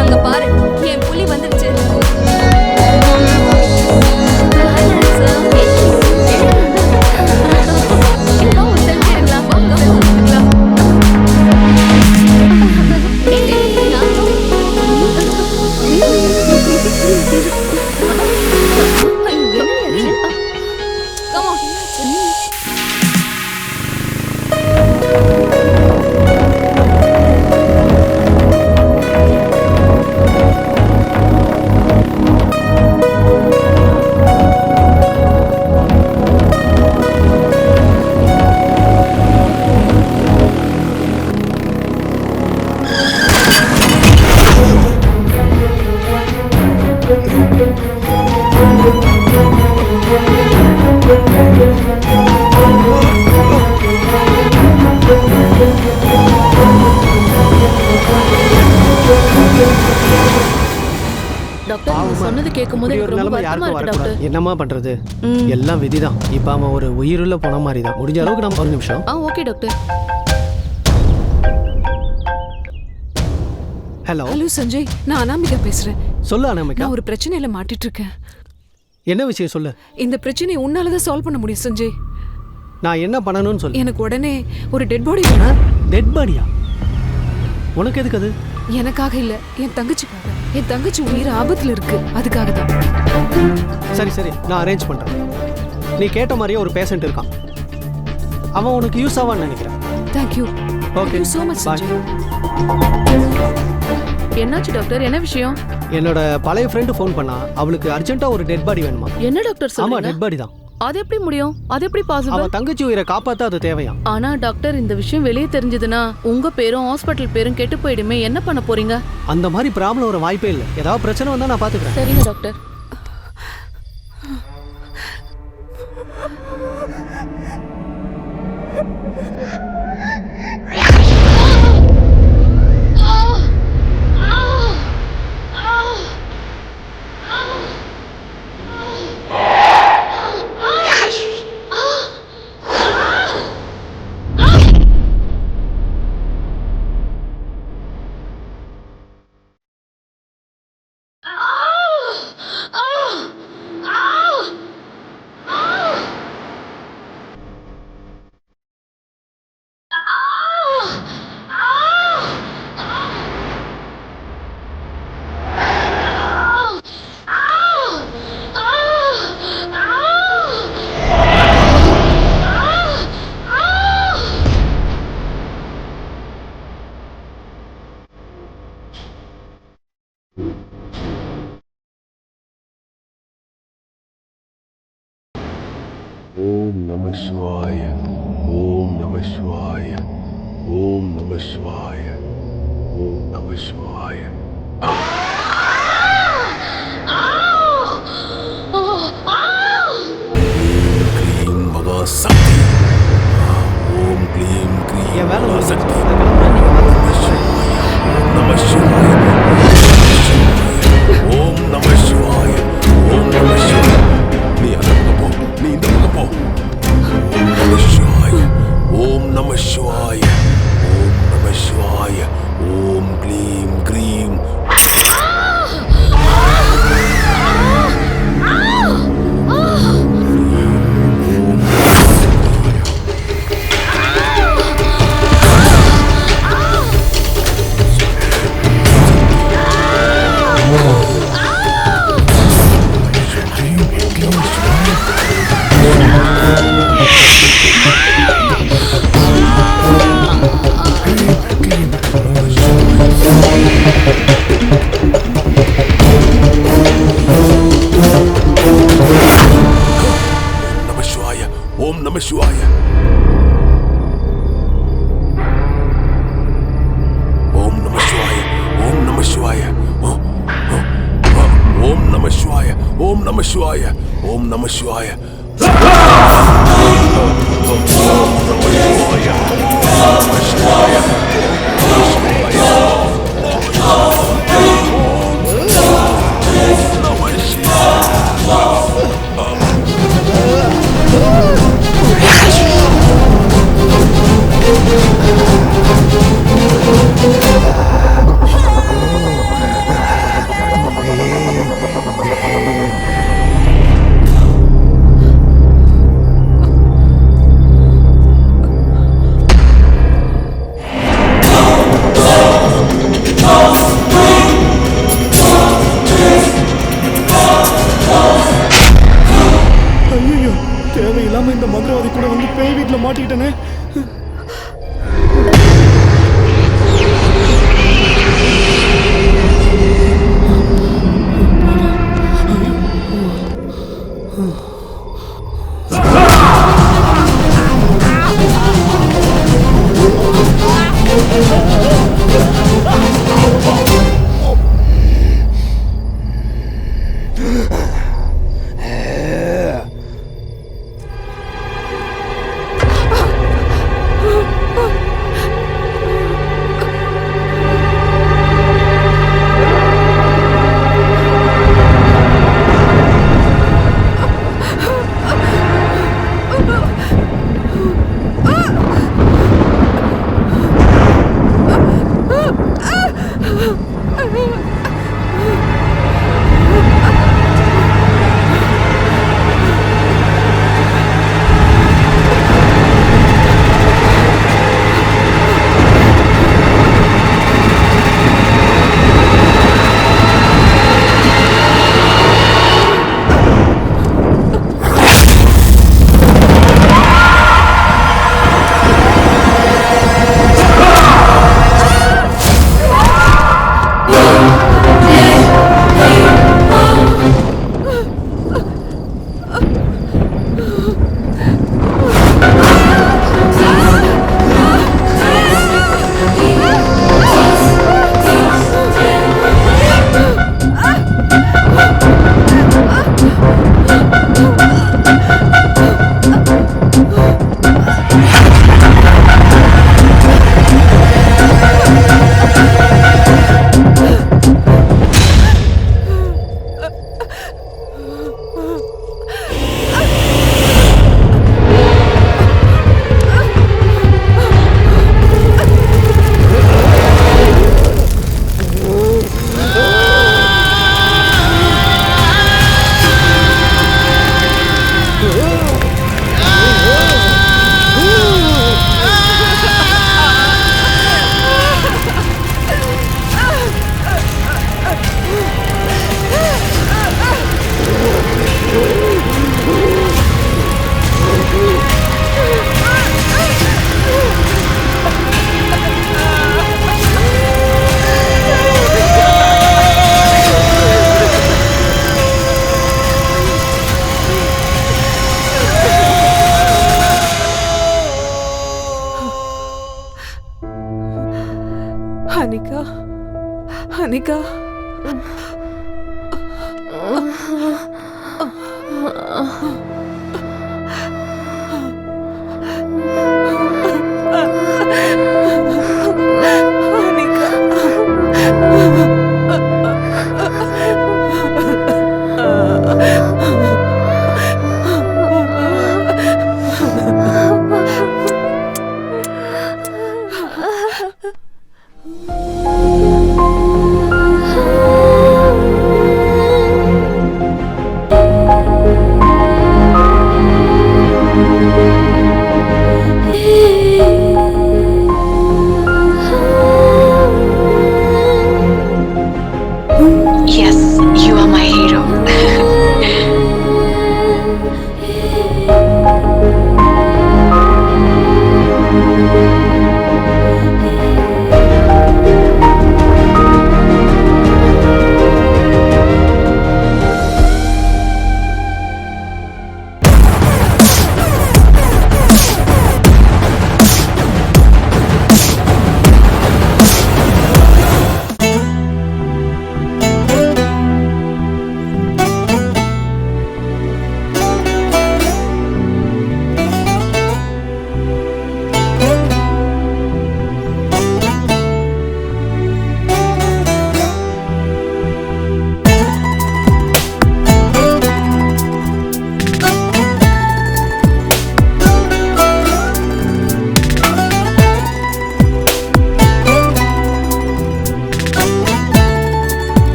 அங்க பாரு, என் புலி வந்துருச்சு. என்னமா பண்றது, எல்லாம் விதிதான். இப்ப அவன் ஒரு உயிருள்ள போன மாதிரி தான். முடிஞ்ச அளவுக்கு நம்ம ஒரு நிமிஷம். Okay doctor. Hello hello Sanjay, நான் அனாமிகா பேசுறேன். சொல்லு அனாமிகா. நான் ஒரு பிரச்சனையில மாட்டிட்டு இருக்கேன். என்ன விஷயம் சொல்லு. இந்த பிரச்சனையை உன்னால தான் சால்வ் பண்ண முடியும் சஞ்சய். நான் என்ன பண்ணணும்னு சொல்லு. எனக்கு உடனே ஒரு டெட் பாடி வேணும். டெட் பாடியா? உனக்கு எதுக்கு அது? எனக்காக இல்ல, என் தங்கச்சிக்காக. என் தங்கச்சி உயிர் ஆபத்துல இருக்கு, அதுக்காக தான். சரி சரி, நான் அரேஞ்ச் பண்றேன். நீ கேட்ட மாதிரியே ஒரு பேஷண்ட் இருக்கான். அவன் உனக்கு யூஸ் ஆவான்னு நினைக்கிறேன். Thank you. Okay, so much Sanjay. என்னாச்சு டாக்டர், என்ன விஷயம்? என்னோட பழைய ஃப்ரெண்ட் ஃபோன் பண்ணா, அவளுக்கு அர்ஜென்ட்டா ஒரு டெட் பாடி வேணுமா. என்ன டாக்டர் சொல்றீங்க? ஆமா, டெட் பாடி தான். அது எப்படி முடியும்? அது எப்படி பாசிபிள்? அவ தங்கச்சி உயிரை காப்பாத்த அது தேவையா? ஆனா டாக்டர், இந்த விஷயம் வெளியே தெரிஞ்சதுன்னா உங்க பேரும் ஹாஸ்பிடல் பேரும் கெட்டு போயிடுமே. என்ன பண்ண போறீங்க? அந்த மாதிரி ப்ராப்ளம் வர வாய்ப்பே இல்லை. ஏதாவது பிரச்சனை வந்தா நான் பாத்துக்கிறேன். சரிங்க டாக்டர். ஓம் நம சிவாய, ஓம் நம சிவாய, ஓம் நம சிவாய, ஓம் நம சிவாய. க்ளீம் மகாசக்தி, ஓம் க்ளீம் க்ளீம் மகாசக்தி, நம சிவாய, ஓம் நம சிவாய, ஓம் நம சிவாய. நீ அந்த பக்கம் போ, நீ இந்த பக்கம் போ. ஓம் நம சிவாய, ஓம் நம சிவாய, ஓம் நம சிவாய, ஓம் க்ளீம் க்ரீம். நம சிவாய. ஓம் நம சிவாய. ஓம் நம சிவாய. ஓம் நம சிவாய. ஓம் நம சிவாய. ஓம் நம சிவாய. ஐயோ, தேவையில்லாம இந்த மந்திரவாதி கூட வந்து பேய் வீட்டுல மாட்டிக்கிட்டேனே.